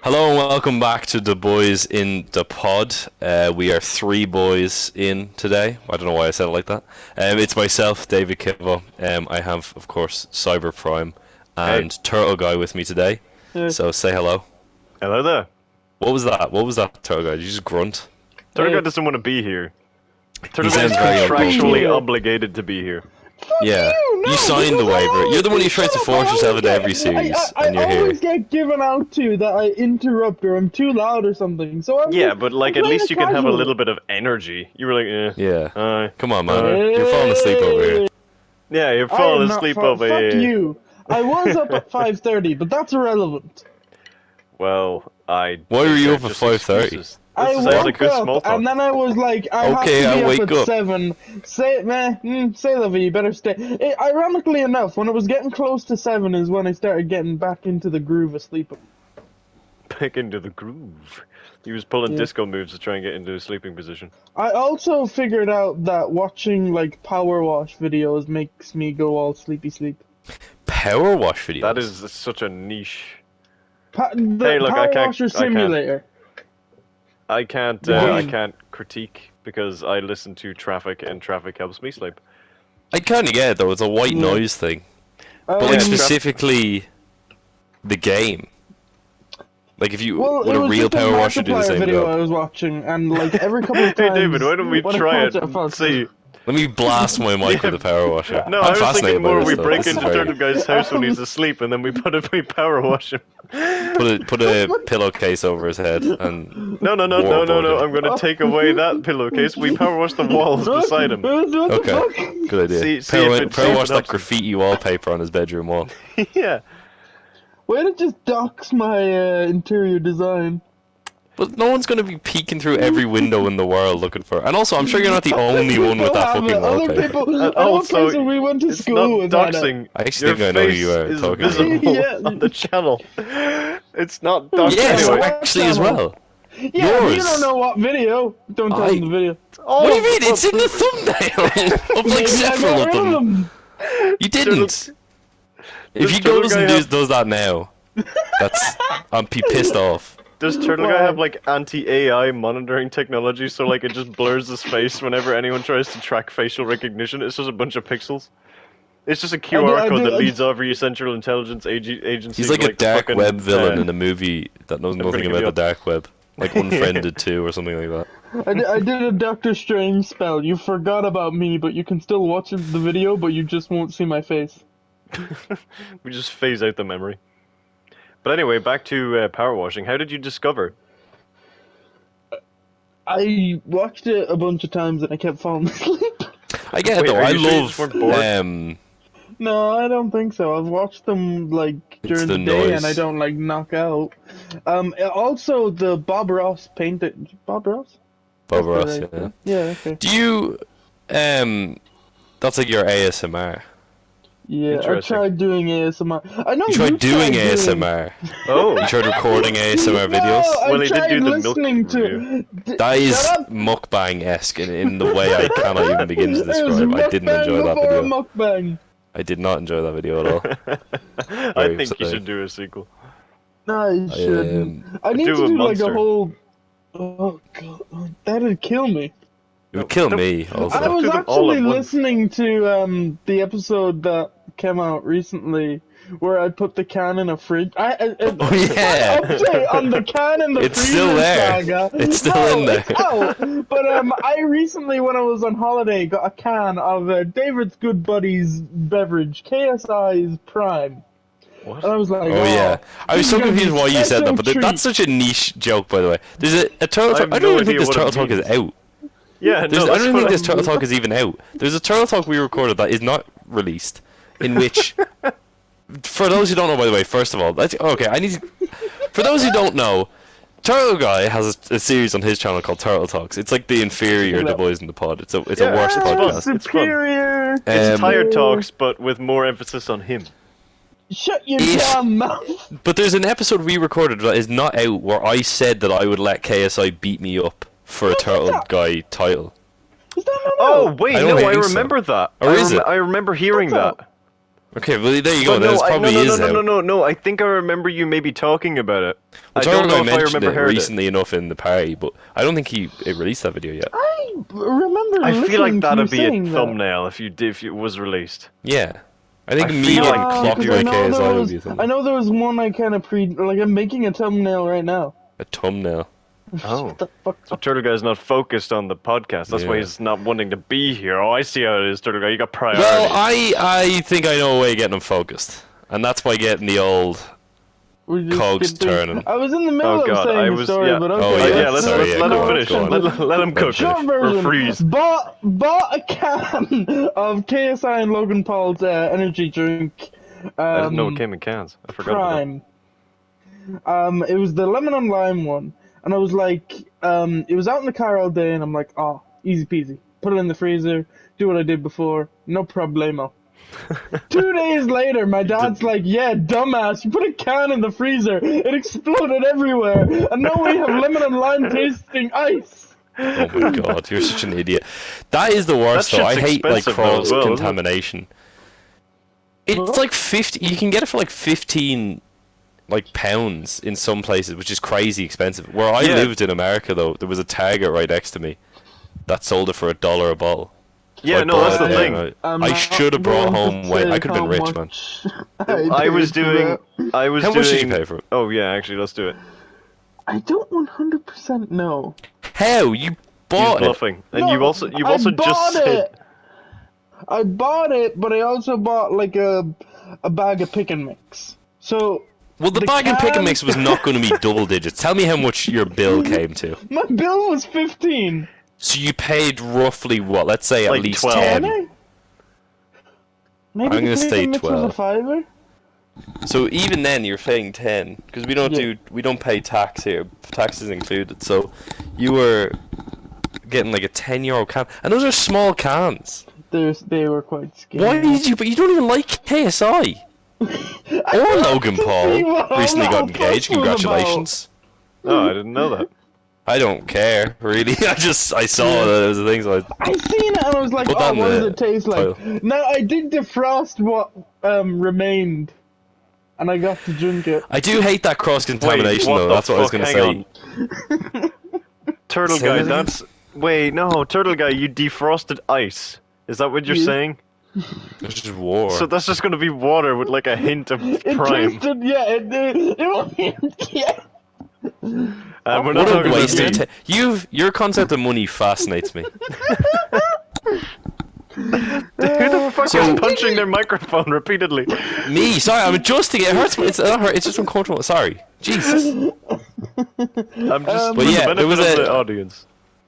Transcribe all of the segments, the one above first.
Hello and welcome back to the Boys in the Pod. We are three boys in today. I don't know why I said it like that. It's myself, David Kivo. I have, of course, Cyber Prime and Turtle Guy with me today. So say hello. Hello there. What was that? What was that, Turtle Guy? Did you just grunt? Turtle Guy doesn't want to be here. Turtle Guy is sounds very contractually obligated to be here. Yeah, you signed the waiver. You're the one who tried to force yourself into every series, and you're I always here. get given out to that I interrupt or I'm too loud or something. So Yeah, but like I'm at least playing you can have a casual. little bit of energy. You were like, Yeah. Come on, man. You're falling asleep over here. yeah, you're I am falling not asleep over fuck here. you. I was up at 5:30, but that's irrelevant. Well, Why were you up at 5:30? I This sounds woke like good small up talk. and then I was like, I Okay, have to I be wake up at up. 7. Say la vie, you better stay. Ironically enough, when it was getting close to 7 is when I started getting back into the groove of sleeping. Back into the groove. He was pulling disco moves to try and get into a sleeping position. I also figured out that watching like power wash videos makes me go all sleepy. Power wash videos. That is such a niche. The Hey, look, I Power can't- Washer I can't. Simulator. I can't critique because I listen to Traffic and Traffic helps me sleep. I kind of get it though. It's a white Yeah. noise thing, but like Yeah, specifically the game. Like if you Well, would it a was real just a power washer do the Markiplier same video I job? was watching, and like every couple of Hey times. David, why don't we when I try watch it I and fall see? Let me blast my mic with a power washer. No, I'm I was fascinated thinking by more this we stuff. break This is into very- Turtle Guy's house when he's asleep and then we power wash him. Put a pillowcase over his head and No, Warboard him. I'm gonna take away that pillowcase. We power wash the walls beside him. What the Okay, fuck? good idea. See power if it power wash that helps him. graffiti wallpaper on his bedroom wall. Yeah. Way to just dox my interior design. But no one's gonna be peeking through every window in the world looking for. And also, I'm sure you're not the only one with that fucking Other wallpaper. people. Also, so we went to It's school not with that. doxing. I actually Your think I know who face you are is talking about. visible Yeah. on the channel. It's not doxing Yes, anyway. actually as well. Yeah, Yours. you don't know what video. Don't tell them the video. Oh, What do you mean? It's in the thumbnail of like Maybe I several got of rid of them. them. You didn't. If he Turtle goes Guy and have- does that now, that's I'm pissed off. Does Turtle Guy Why? have like anti-AI monitoring technology so like it just blurs his face whenever anyone tries to track facial recognition? It's just a bunch of pixels. It's just a QR I code do- that leads every Central Intelligence Agency. He's like a dark fucking, web villain in a movie that knows I'm nothing bringing about you the up. dark web, like Unfriended 2 or something like that. I did a Doctor Strange spell. You forgot about me, but you can still watch the video, but you just won't see my face. We just phase out the memory. But anyway, back to power washing. How did you discover? I watched it a bunch of times and I kept falling asleep. I get it Wait, though. are I you sure you just weren't bored? love No, I don't think so. I've watched them like during the the day, noise. and I don't like knock out. Also the Bob Ross painted. Bob Ross? Bob That's Ross. the Yeah. right- Yeah. Okay. Do you that's like your ASMR. Yeah, I Interesting. tried doing ASMR. I know You tried doing doing- ASMR. Oh, You tried recording ASMR videos. No, I Well, he did tried do the milk listening to. review. That is Shut up! mukbang-esque in the way I cannot even begin to It was describe. I didn't mukbang enjoy that before a video. mukbang. I did not enjoy that video at all. I Very think you upsetting. should do a sequel. No, you shouldn't. I need do to a do like monster. a whole. Oh god, that'd kill me. It would kill Don't- me also. I was do them all actually at once. listening to the episode that came out recently where I put the can in a fridge. Oh, yeah. Update on the can in the It's freezer still there. saga. It's still No, in there. It's out. But I recently, when I was on holiday, got a can of David's Good Buddies beverage, KSI's Prime. What? And I was like, Oh yeah, I was this so is gonna confused be why you said that, special but treat. that's such a niche joke, by the way. There's a Turtle I Talk. have I no don't even think idea this what Turtle it Talk is means. out. Yeah, no, I that's don't even what think this I'm- Turtle Talk is even out. There's a Turtle Talk we recorded that is not released, in which, for those who don't know, by the way, first of all, okay. For those who don't know, Turtle Guy has a series on his channel called Turtle Talks. It's like the inferior The Boys in the Pod. It's a Yeah, worse it's fun. podcast. It's fun. Superior. It's Um, tired talks, but with more emphasis on him. Shut your If- damn mouth. But there's an episode we recorded that is not out where I said that I would let KSI beat me up for a Turtle that? Guy title. Is that not Oh out? wait, I don't no, I think so. remember that. Or is it? I remember hearing That's that. Okay, well there you go. But There's no, probably is out. no. I think I remember you maybe talking about it. I Turtle don't Guy know if I mentioned remember it heard it. recently enough in the party, but I don't think it released that video yet. I remember. I feel like listening to that'd you be a saying that. thumbnail if it was released. Yeah, I think I me feel like like- copyright 'cause I know there KSI would was- be a I thumbnail. know there was one I kind of like I'm making a thumbnail right now. A thumbnail. Oh. Shut the fuck So up. Turtle Guy's not focused on the podcast. That's why Yeah. he's not wanting to be here. Oh, I see how it is, Turtle Guy. You got priorities. Well, I think I know a way of getting them focused, and that's by getting the old. We just Cogs get things- turning. I was in the middle Oh, of God, saying I the was- story, yeah. but Oh, okay. yeah, yeah, let's sorry, let go him on, finish. go on. Let him cook Short it. Or version. freeze. Bought a can of KSI and Logan Paul's energy drink. I didn't know it came in cans. I forgot about that. Prime. It was the lemon and lime one, and I was like, it was out in the car all day, and I'm like, oh, easy peasy. Put it in the freezer. Do what I did before. No problemo. 2 days later, my dad's like, yeah, dumbass, you put a can in the freezer. It exploded everywhere, and now we have lemon and lime tasting ice. Oh my god, you're such an idiot. That is the worst That though. I shit's hate like expensive though as cross well, isn't it? contamination. It's What? like 50. You can get it for like 15 like pounds in some places, which is crazy expensive. Where I Yeah. lived in America though, there was a Target right next to me that sold it for $1 a bottle. Yeah, I no, that's bought the it thing. there, I'm I not should have brought going to home way. I say could have been how rich, man. much I was paid for doing. that. I was How doing. much did you pay for it? Oh yeah, actually, let's do it. I don't 100% know. How you He's bought it? bluffing, and No, you've also I just bought said. it. I bought it, but I also bought like a bag of pick and mix. So Well, the The bag and pick and can- mix was not going to be double digits. Tell me how much your bill came to. my bill was 15. So you paid roughly what? Let's say at Like least 12. 10. Maybe I'm the gonna pick say and mix was 12. a fiver. So even then, you're paying 10 because we don't pay tax here. Tax is included. So you were getting like a €10 can, and those are small cans. They were quite skinny. Why did you? But you don't even like KSI or Logan to see Paul what all recently that got engaged. fuss was Congratulations. Oh, I didn't know that. I don't care really. I saw that it was a thing. So I seen it and I was like, Put oh, that in what does the it taste like? title. Now I did defrost what remained, and I got to drink it. I do hate that cross contamination what though. the That's what I was fuck? gonna Hang say. Turtle Say Guy, that that's. Wait, no, Turtle Guy, you defrosted ice. Is that what you're Yeah. saying? It's just war. So that's just gonna be water with like a hint of It prime. tasted, yeah, it yeah. And we're not What a talking about waste me. of your concept of money fascinates me. Who the fuck So- is punching their microphone repeatedly? Me, sorry, I'm adjusting it. It hurts. It's not hurt. It's just uncomfortable. Sorry, Jesus. I'm just But for yeah, the there was benefit of a- the audience.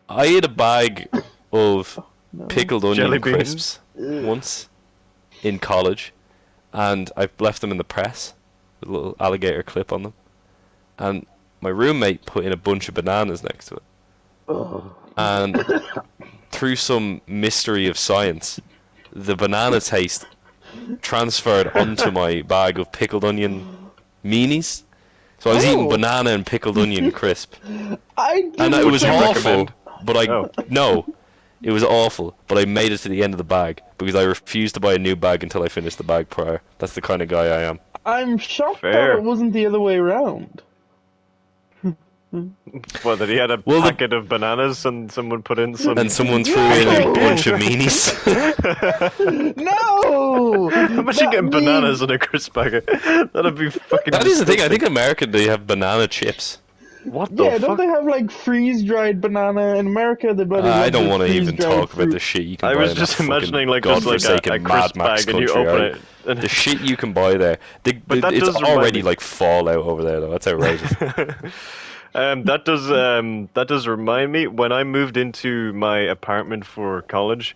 I ate a bag of pickled onion Jelly beans? crisps once in college, and I left them in the press with a little alligator clip on them. And my roommate put in a bunch of bananas next to it. And through some mystery of science, the banana taste transferred onto my bag of pickled onion meanies. So I was eating Oh. banana and pickled onion crisp. I And didn't it was you awful, recommend? but I Oh. no, it was awful. But I made it to the end of the bag because I refused to buy a new bag until I finished the bag prior. That's the kind of guy I am. I'm shocked Fair. that it wasn't the other way around. What, that he had a Well, the- packet of bananas and someone put in some. And someone threw in a bunch of meanies. No! Imagine getting bananas in a crisp packet. That'd be fucking. That is the thing. I disgusting. think America they have banana chips. What the Yeah, don't fuck? they have like freeze-dried banana in America? They bloody I love don't the want to even freeze-dried talk about fruit. the shit you can I buy was in just that imagining fucking like just like godforsaken a Mad crisp Max bag and you country, open right? it. And The shit you can buy there. But that It's does remind already me- like Fallout over there though. That's outrageous. that does remind me when I moved into my apartment for college.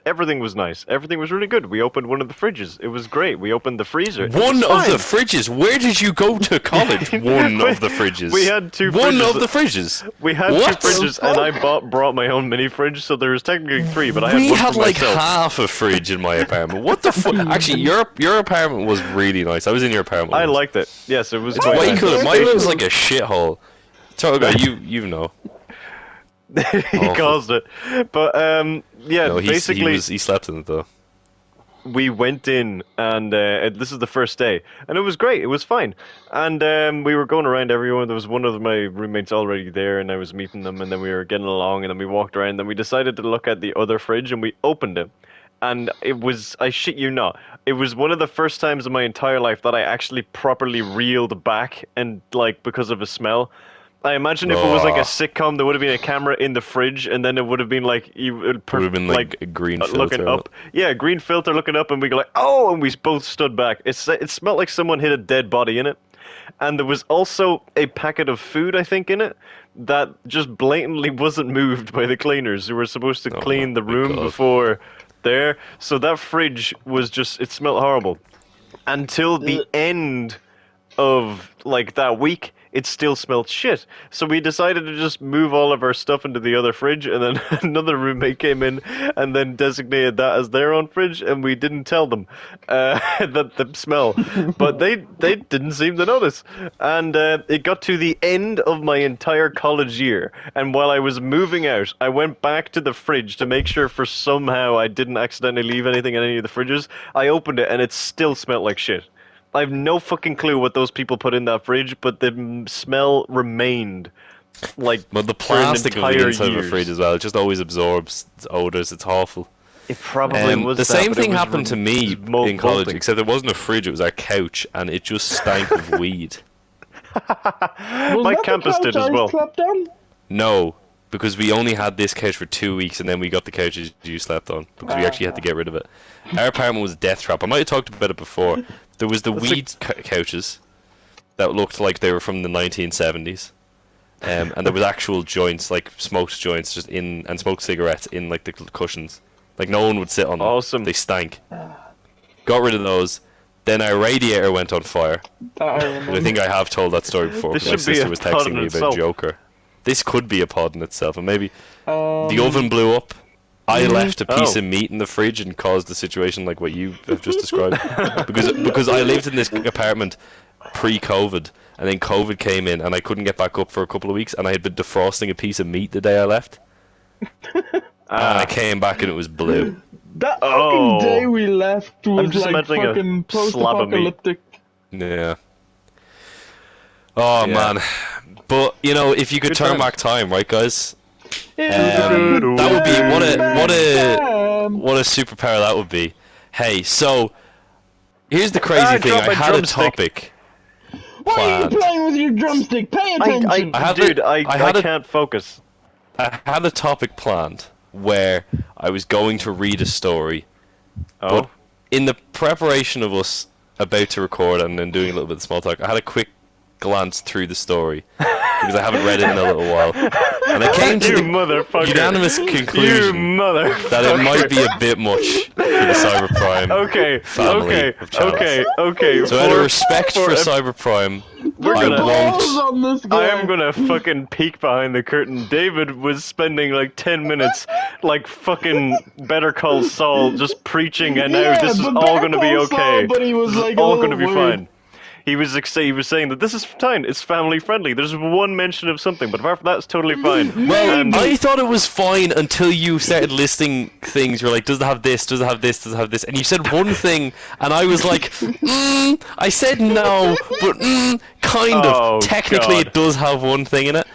Everything was nice. Everything was really good. We opened one of the fridges. It was great. We opened the freezer. It One was of the fine. fridges. Where did you go to college? One of the fridges. We had two One fridges. of the fridges. We had What? two fridges, and I brought my own mini fridge, so there was technically three, but I had We one had for like myself. half a fridge in my apartment. What the fuck? Actually, your apartment was really nice. I was in your apartment. I once. liked it. Yes, it was It's quite way nice. cooler. Mine was like a shithole. Toga, you know. He caused it, but yeah, No, he basically, he slept in it though. we went in, and this is the first day, and it was great. It was fine, and we were going around everyone. There was one of my roommates already there, and I was meeting them, and then we were getting along, and then we walked around. Then we decided to look at the other fridge, and we opened it, and it was, I shit you not, it was one of the first times in my entire life that I actually properly reeled back, and like because of a smell. I imagine if it was like a sitcom, there would have been a camera in the fridge, and then it would have been like you would have been like a green filter looking up. Yeah, green filter looking up, and we go like, oh, and we both stood back. It smelled like someone hit a dead body in it, and there was also a packet of food, I think, in it that just blatantly wasn't moved by the cleaners who were supposed to clean the room before there. So that fridge was just, it smelled horrible until the end of like that week. It still smelled shit. So we decided to just move all of our stuff into the other fridge, and then another roommate came in and then designated that as their own fridge, and we didn't tell them that the smell. But they didn't seem to notice. And it got to the end of my entire college year, and while I was moving out, I went back to the fridge to make sure for somehow I didn't accidentally leave anything in any of the fridges. I opened it, and it still smelled like shit. I have no fucking clue what those people put in that fridge, but the smell remained like. But the plastic of the inside of a fridge as well, it just always absorbs odors. It's awful. It probably was. The that, same but thing happened to me in college, molting. except it wasn't a fridge; it was our couch, and it just stank of weed. My campus did as well. Slept on? No, because we only had this couch for 2 weeks, and then we got the couches you slept on because we actually had to get rid of it. Our apartment was a death trap. I might have talked about it before. There was the weed couches that looked like they were from the 1970s, and there was actual joints, like smoked joints, just in, and smoked cigarettes in like the cushions. Like no one would sit on them. Awesome. They stank. Got rid of those. Then our radiator went on fire. I think I have told that story before. This My should be sister a was pod texting in me about itself. Joker. This could be a pod in itself, and maybe the oven blew up. I left a piece of meat in the fridge and caused the situation like what you have just described. because I lived in this apartment pre-COVID, and then COVID came in, and I couldn't get back up for a couple of weeks, and I had been defrosting a piece of meat the day I left. And I came back and it was blue. That fucking day we left was just like imagining a fucking slab of meat. post-apocalyptic. Yeah. Oh man. But you know, if you could Good turn times. back time, right, guys? Yeah. That would be Damn. what a superpower that would be. Hey, so here's the crazy thing. drop I my had a drumstick. topic Why are you planned. playing with your drumstick? Pay attention. I can't focus. I had a topic planned where I was going to read a story, Oh, but in the preparation of us about to record and then doing a little bit of small talk, I had a quick glance through the story because I haven't read it in a little while, and I came to you the motherfucker! unanimous You conclusion motherfucker! that it might be a bit much for the Cyberprime Okay, family of channels. okay. So out of respect for a- Cyberprime, We're I gonna- Balls won't. on this guy. I am gonna fucking peek behind the curtain. David was spending like 10 minutes, like fucking Better Call Saul, just preaching, and now Yeah, this is but all Better gonna be Call okay. Saul, but he was This is like a all little gonna be weird. fine. He was saying that this is fine. It's family friendly. There's one mention of something, but apart from that, it's totally fine. Well, And- I thought it was fine until you started listing things. You're like, does it have this? Does it have this? Does it have this? And you said one thing, and I was like, I said no, but kind of. Oh, Technically, God. it does have one thing in it,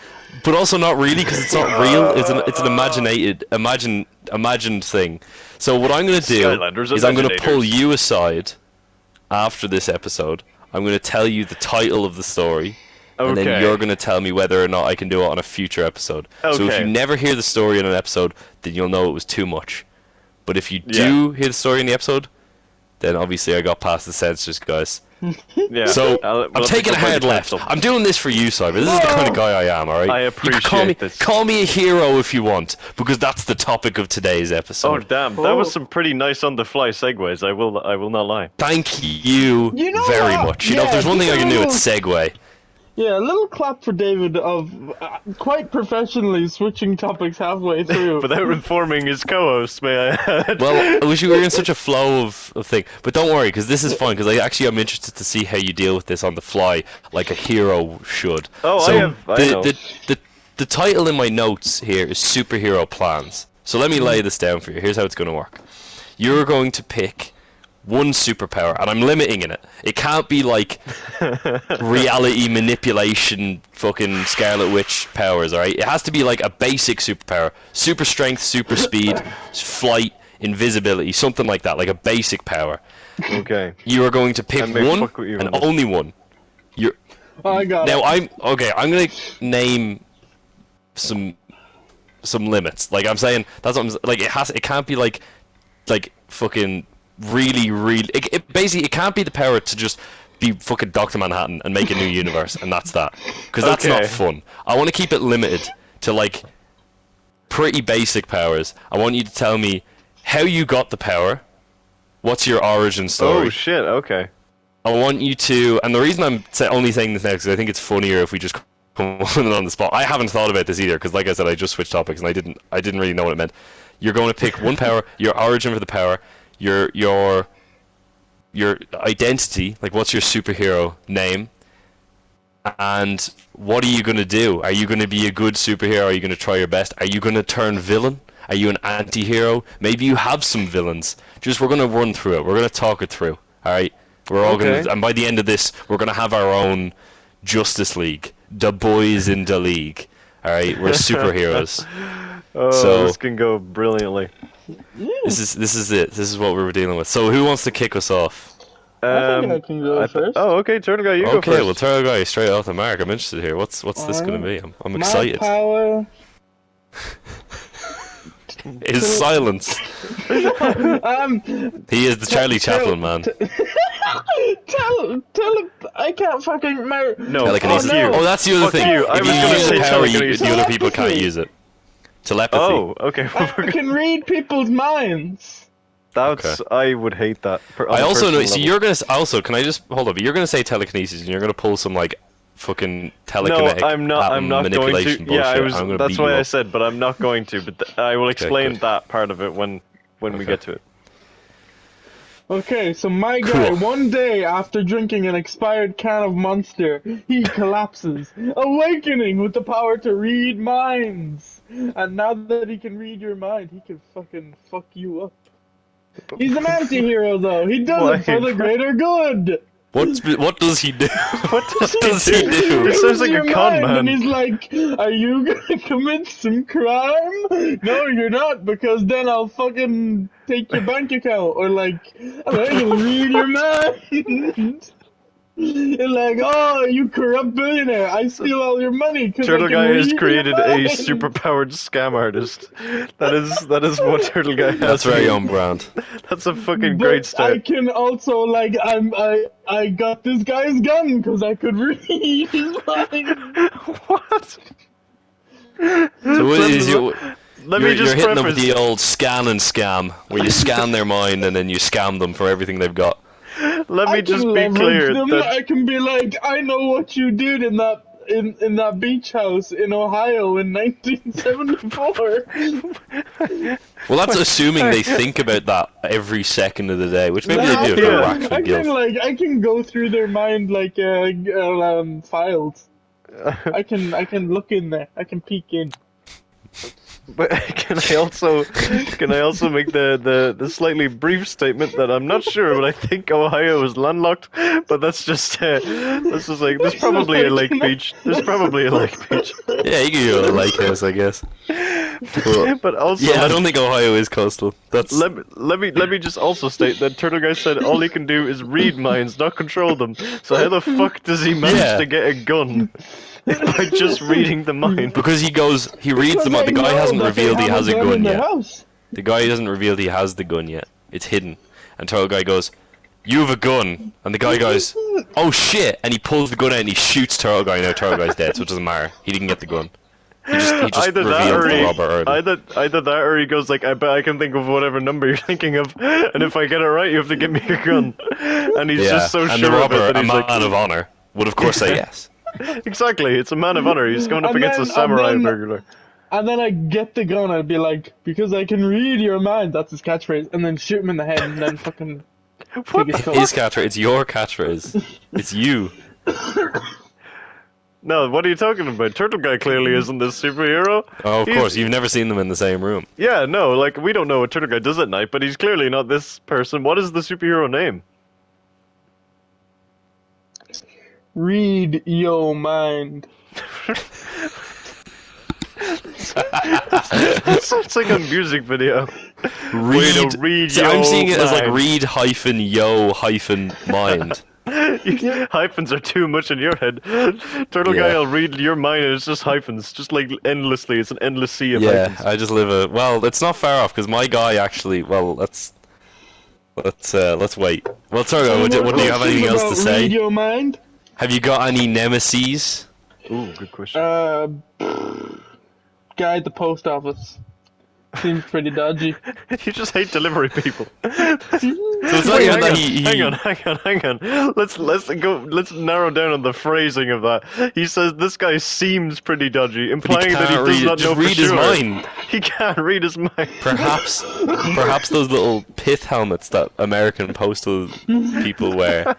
but also not really because it's not real. It's an imagined thing. So what I'm gonna do Skylanders is I'm gonna pull Imaginators. you aside after this episode. I'm gonna tell you the title of the story. And then Okay. you're going to tell me whether or not I can do it on a future episode. So if Okay. you never hear the story in an episode, then you'll know it was too much. But if you do hear the story in the episode, then obviously I got past the censors, guys. Yeah. So we'll I'm have to taking a go by hard the left. pencil. I'm doing this for you, Cyber. This is the kind of guy I am, alright? I You can call me, appreciate this. Call me a hero if you want, because that's the topic of today's Oh episode. damn! That was some pretty nice on-the-fly segues. I will not lie. Thank you, You know very what? much. You know, if Yeah, there's one thing I can do, people- it's segue. Yeah, a little clap for David of quite professionally switching topics halfway through. Without informing his co-host, may I add? Well, I wish we were in such a flow of thing. But don't worry, because this is fun, because I'm interested to see how you deal with this on the fly, like a hero should. Oh, so I know. The title in my notes here is Superhero Plans. So let me lay this down for you. Here's how it's going to work. You're going to pick one superpower, and I'm limiting it. It can't be like reality manipulation, fucking Scarlet Witch powers, alright? It has to be like a basic superpower. Super strength, super speed, flight, invisibility, something like that, like a basic power. Okay. You are going to pick I may one fuck with you and on this. only one. You're I got now it. I'm gonna name some limits. Like I'm saying, that's what I'm like. It can't be like fucking really. Basically it can't be the power to just be fucking Dr. Manhattan and make a new universe, and that's that. Because that's not Okay. fun. I want to keep it limited to like pretty basic powers. I want you to tell me how you got the power. What's your origin story? Oh shit. Okay. I want you to, and the reason I'm only saying this now is because I think it's funnier if we just come on it on the spot. I haven't thought about this either because, like I said, I just switched topics and I didn't really know what it meant. You're going to pick one power, your origin for the power, your identity, like what's your superhero name, and what are you going to do? Are you going to be a good superhero? Are you going to try your best? Are you going to turn villain? Are you an anti-hero? Maybe you have some villains. We're going to run through it. We're going to talk it through. All right. We're all Okay. gonna, and by the end of this, we're gonna have our own Justice League, the boys in the league. All right, we're superheroes. Oh, So- this can go brilliantly. This is it. This is what we were dealing with. So, who wants to kick us off? I think I can go first. Oh, okay, Turtle Guy, you go Okay, first. we'll throw a guy straight off the mark. I'm interested here. What's this gonna be? I'm excited. My power. His silence. He is the Charlie Chaplin man. Tell I can't fucking marry. No, Telekinesis. fuck you. Oh, that's the other Fuck thing. you. I If was you gonna use say the power, telekinesis. the other people can't use it. Telepathy. Oh, okay. I can read people's minds. That's I would hate that. On I a also know. personal So level. you're gonna also. Can I just hold up? You're gonna say telekinesis, and you're gonna pull some like fucking telekinetic No, I'm not. I'm not going manipulation to. Yeah, I bullshit. was. I'm gonna That's beat why you I up. said, but I'm not going to. But I will explain good. that part of it when we Okay. get to it. Okay, so my guy, Cool. one day after drinking an expired can of Monster, he collapses, awakening with the power to read minds. And now that he can read your mind, he can fucking fuck you up. He's an anti-hero though. He does Why? it for the greater good. What does he do? What does he do? It sounds like Reads a your con mind, man. And he's like, are you gonna commit some crime? No, you're not, because then I'll fucking take your bank account. Or like, I'm gonna read your mind. You're like, oh, you corrupt billionaire. I steal all your money. 'Cause Turtle I can Guy has read your created a mind." superpowered scam artist. That is what Turtle Guy has. That's very on brand. That's a fucking But great I start. can also like I got this guy's gun because I could read his mind. What? So what is you? Let You're me just hitting them with preface. the old scan and scam, where you scan their mind and then you scam them for everything they've got. Let I me just can be leverage clear them. that I can be like, I know what you did in that beach house in Ohio in 1974. Well, that's assuming they think about that every second of the day, which maybe they do. If Yeah. they're I actually can guilt. I can go through their mind like files. I can look in there. I can peek in. But can I also make the slightly brief statement that I'm not sure, but I think Ohio is landlocked. But that's just this is like there's probably a lake beach. There's probably a lake beach. Yeah, you can go to Lake House, I guess. But, But also, yeah, I don't think Ohio is coastal. That's let me just also state that Turtle Guy said all he can do is read minds, not control them. So how the fuck does he manage Yeah. to get a gun by just reading the mind? because he reads them. Because The I guy know hasn't that revealed they he have has a in gun their yet. house. The guy hasn't revealed he has the gun yet. It's hidden. And Turtle Guy goes, "You have a gun." And the guy goes, "Oh shit!" And he pulls the gun out and he shoots Turtle Guy. Now Turtle Guy's dead, so it doesn't matter. He didn't get the gun. He just Either that, revealed or to he, Robert early. either that, or he goes like, "I bet I can think of whatever number you're thinking of, and if I get it right, you have to give me a gun." And he's Yeah, just so and sure the of it robber, that a he's man like, of honor, would of course say yes. "Exactly, it's a man of honor. He's going up And against then- a samurai and then- burglar." And then I get the gun, I'd be like, because I can read your mind, that's his catchphrase, and then shoot him in the head, and then fucking What take his the coat. His catchphrase, it's your catchphrase. It's you. No, what are you talking about? Turtle Guy clearly isn't this superhero. Oh, of He's- course, you've never seen them in the same room. Yeah, no, like, we don't know what Turtle Guy does at night, but he's clearly not this person. What is the superhero name? Read your mind. It's like a music video. Way to read See, I'm your seeing it as like mind. read-yo-mind. Hyphens are too much in your head. Turtle Yeah. Guy will read your mind and it's just hyphens, just like endlessly. It's an endless sea of Yeah, hyphens. I just live a. Well, it's not far off because my guy actually. Well, let's wait. Well, Turgo, what do you have anything else to About say? Read your mind. Have you got any nemesis? Ooh, good question. Guy at the post office. Seems pretty dodgy. You just hate delivery people. So it's not Wait, even that hang on. Let's narrow down on the phrasing of that. He says this guy seems pretty dodgy, He implying that he can't does read. not Just know read for his sure. mind. He can't read his mind. Perhaps those little pith helmets that American postal people wear.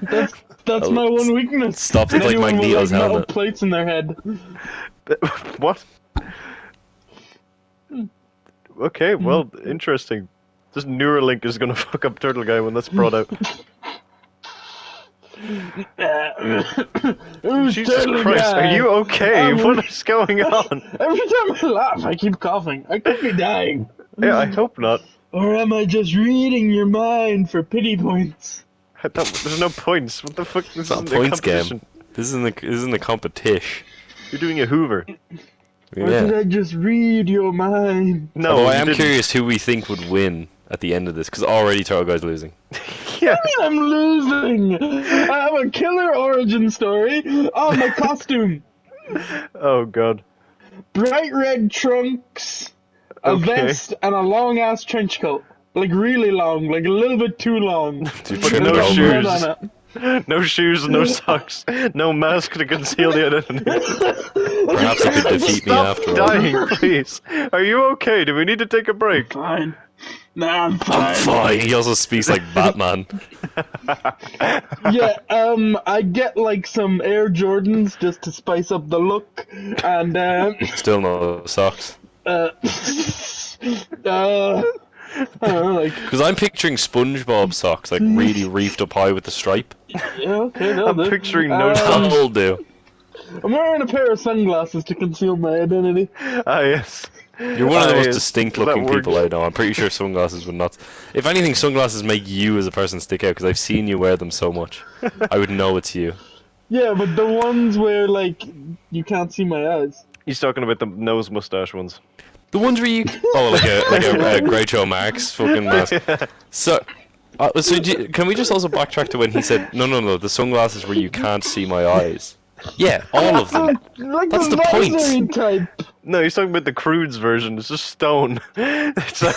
That's my one weakness. Stops it like Anyone with, Magneto's metal helmet. plates in their head. What? Okay, well, interesting. This Neuralink is gonna fuck up Turtle Guy when that's brought out. Who's Jesus Turtle Christ, Guy? are you okay? Um, What is going on? Every time I laugh, I keep coughing. I could be dying. Yeah, I hope not. Or am I just reading your mind for pity points? There's no points. What the fuck? This It's not a isn't a points game. competition. This isn't a competition. You're doing a Hoover. Or did Yeah. I just read your mind? No, Although I you am didn't. curious who we think would win at the end of this, because already Turtle Guy's losing. Yeah. I'm losing. I have a killer origin story. Oh, my costume. Oh god. Bright red trunks, a Okay. vest, and a long ass trench coat. Like really long, like a little bit too long. To But trip no it over. shoes. Blood on it. No shoes, no socks, no mask to conceal the identity. Perhaps he could defeat me Stop after all. dying, please. Are you okay? Do we need to take a break? Fine. Nah, I'm fine. I'm fine. He also speaks like Batman. Yeah, I get like some Air Jordans just to spice up the look, and Still no socks. I don't know, like, Because I'm picturing SpongeBob socks, like really reefed up high with the stripe. yeah, okay, that'll I'm do. picturing no Um, socks. That'll do. I'm wearing a pair of sunglasses to conceal my identity. Ah, yes. You're one of the most yes, distinct that looking works. people I know. I'm pretty sure sunglasses would not. If anything, sunglasses make you as a person stick out because I've seen you wear them so much. I would know it's you. Yeah, but the ones where like you can't see my eyes. He's talking about the nose mustache ones. The ones where you. Oh, like a Groucho Marx fucking mask. So. Can we just also backtrack to when he said, no, the sunglasses where you can't see my eyes? Yeah, all of them. Like That's the the point. visor type. No, he's talking about the Crudes version. It's just stone. It's like,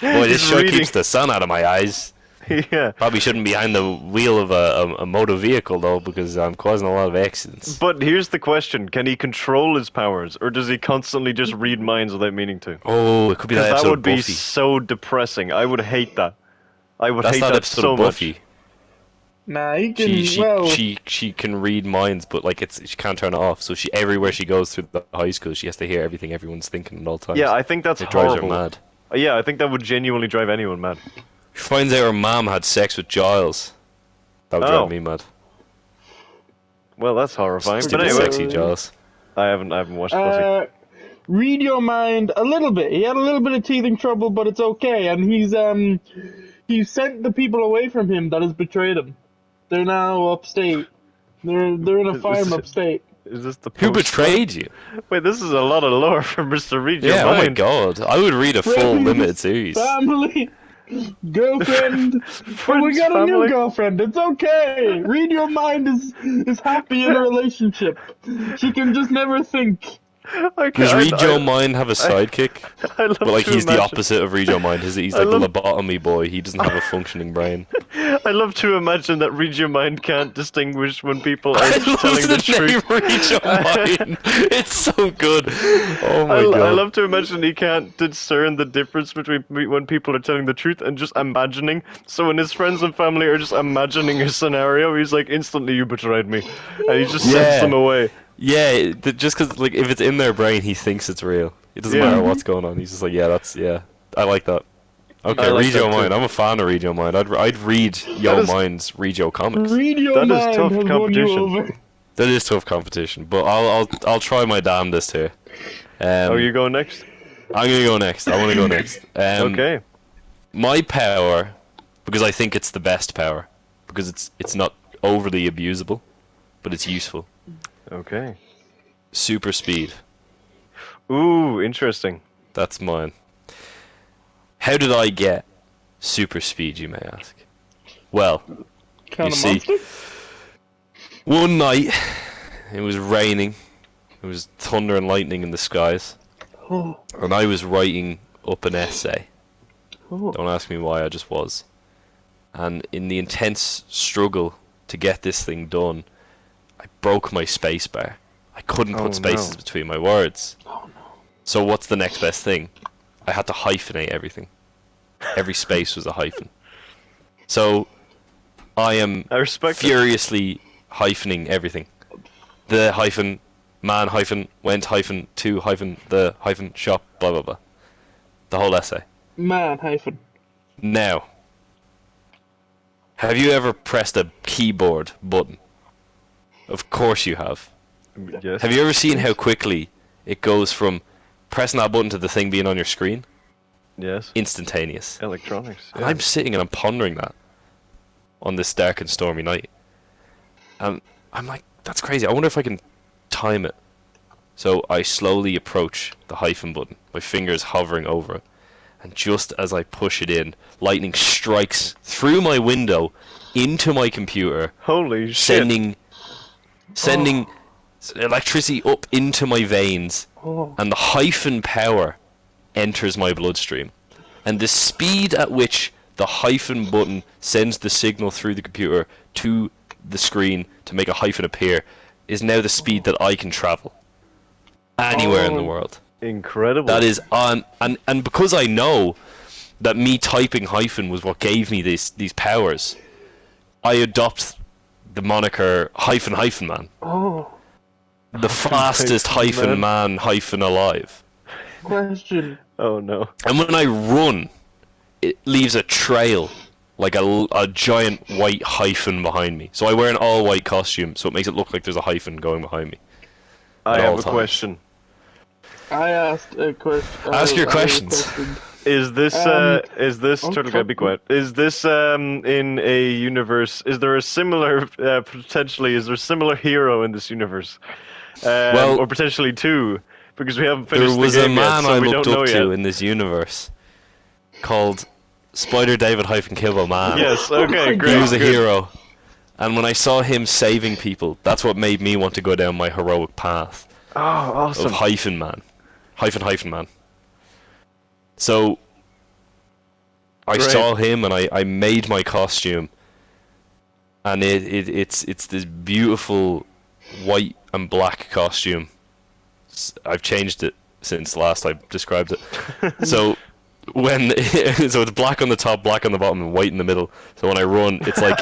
Boy, this he's sure reading. keeps the sun out of my eyes. Yeah. Probably shouldn't be behind the wheel of a motor vehicle though, because I'm causing a lot of accidents. But here's the question: can he control his powers, or does he constantly just read minds without meaning to? Oh, it could be that Because episode that would of be Buffy. so depressing. I would hate that. I would That's hate that that episode so of much. Buffy. Nah, he can. She can read minds, but like she can't turn it off. So she everywhere she goes through the high school, she has to hear everything everyone's thinking at all times. Yeah, I think that's it drives her horrible. mad. Yeah, I think that would genuinely drive anyone mad. She finds out her mom had sex with Giles. That would Oh. drive me mad. Well, that's horrifying. Stupid But anyway, sexy Giles. I haven't watched Buffy. Read your mind a little bit. He had a little bit of teething trouble, but it's okay. And he's sent the people away from him that has betrayed him. They're now upstate. They're in a farm upstate. Is this the Who post- betrayed you? Wait, this is a lot of lore for Mr. Read Your Yeah, oh my Mind. god. I would read a full Friends, limited series. Family, girlfriend. But we got a new family. girlfriend. It's okay. Read your mind is happy in a relationship. She can just never think. Does Read Your Mind have a sidekick? I love But like to he's the imagine- opposite of Read Your Mind. He's I like the love- lobotomy boy. He doesn't have a functioning brain. I love to imagine that Read Your Mind can't distinguish when people are I telling love the the truth. name Read Your Mind. It's so good. Oh my I god. love to imagine he can't discern the difference between when people are telling the truth and just imagining. So when his friends and family are just imagining a scenario, he's like, instantly you betrayed me. And he just Yeah. sends them away. Yeah, just because like if it's in their brain, he thinks it's real. It doesn't Yeah. matter what's going on. He's just like, yeah. I like that. Okay, I like read that your too. mind. I'm a fan of Read Your Mind. I'd read Yo is- Mind's Read Your Comics. Read your That is mind tough has won you competition. over. That is tough competition, but I'll try my damnedest here. Oh, you going next? I'm gonna go next. I want to go next. Okay. My power, because I think it's the best power, because it's not overly abusable, but it's useful. Okay. Super speed. Ooh, interesting. That's mine. How did I get super speed, you may ask? Well, Kind of see, monster. one night it was raining. It was thunder and lightning in the skies, Oh, and I was writing up an essay. oh. Don't ask me why, I just was. And in the intense struggle to get this thing done, I broke my space bar. I couldn't Oh, put spaces no. between my words. Oh no. So what's the next best thing? I had to hyphenate everything. Every space was a hyphen. So I am I respect it. furiously hyphening everything. The hyphen, man hyphen, went hyphen, to hyphen, the hyphen, shop, blah blah blah. The whole essay. Man hyphen. Now, have you ever pressed a keyboard button? Of course you have. Yes. Have you ever seen how quickly it goes from pressing that button to the thing being on your screen? Yes. Instantaneous. Electronics. And yeah. I'm sitting and I'm pondering that on this dark and stormy night. And I'm like, that's crazy. I wonder if I can time it. So I slowly approach the hyphen button, my fingers hovering over it. And just as I push it in, lightning strikes through my window into my computer, Holy shit. sending electricity up into my veins, Oh. and the hyphen power enters my bloodstream. And the speed at which the hyphen button sends the signal through the computer to the screen to make a hyphen appear is now the speed that I can travel anywhere in the Oh. world. Incredible. That is on, and because I know that me typing hyphen was what gave me these powers, I adopt the moniker hyphen man, Oh. the fastest hyphen man. man hyphen alive. Question. Oh no. And when I run, it leaves a trail, like a giant white hyphen behind me. So I wear an all white costume, so it makes it look like there's a hyphen going behind me. I At have all a times. question. I asked a question. Ask your questions. Is this Oh, Turtle Guy, be quiet. Is this in a universe? Is there a similar potentially? Is there a similar hero in this universe? Well- or potentially two, because we haven't finished There was the a game yet, man so I we looked don't know up yet. to in this universe called Spider David hyphen Kibble Man. Yes. Okay. my Great. He was a good. hero. And when I saw him saving people, that's what made me want to go down my heroic path Oh, awesome. of hyphen man. Hyphen man. So I Great. saw him and I made my costume. And it's this beautiful white and black costume. I've changed it since last I described it. So when so it's black on the top, black on the bottom, and white in the middle. So when I run, it's like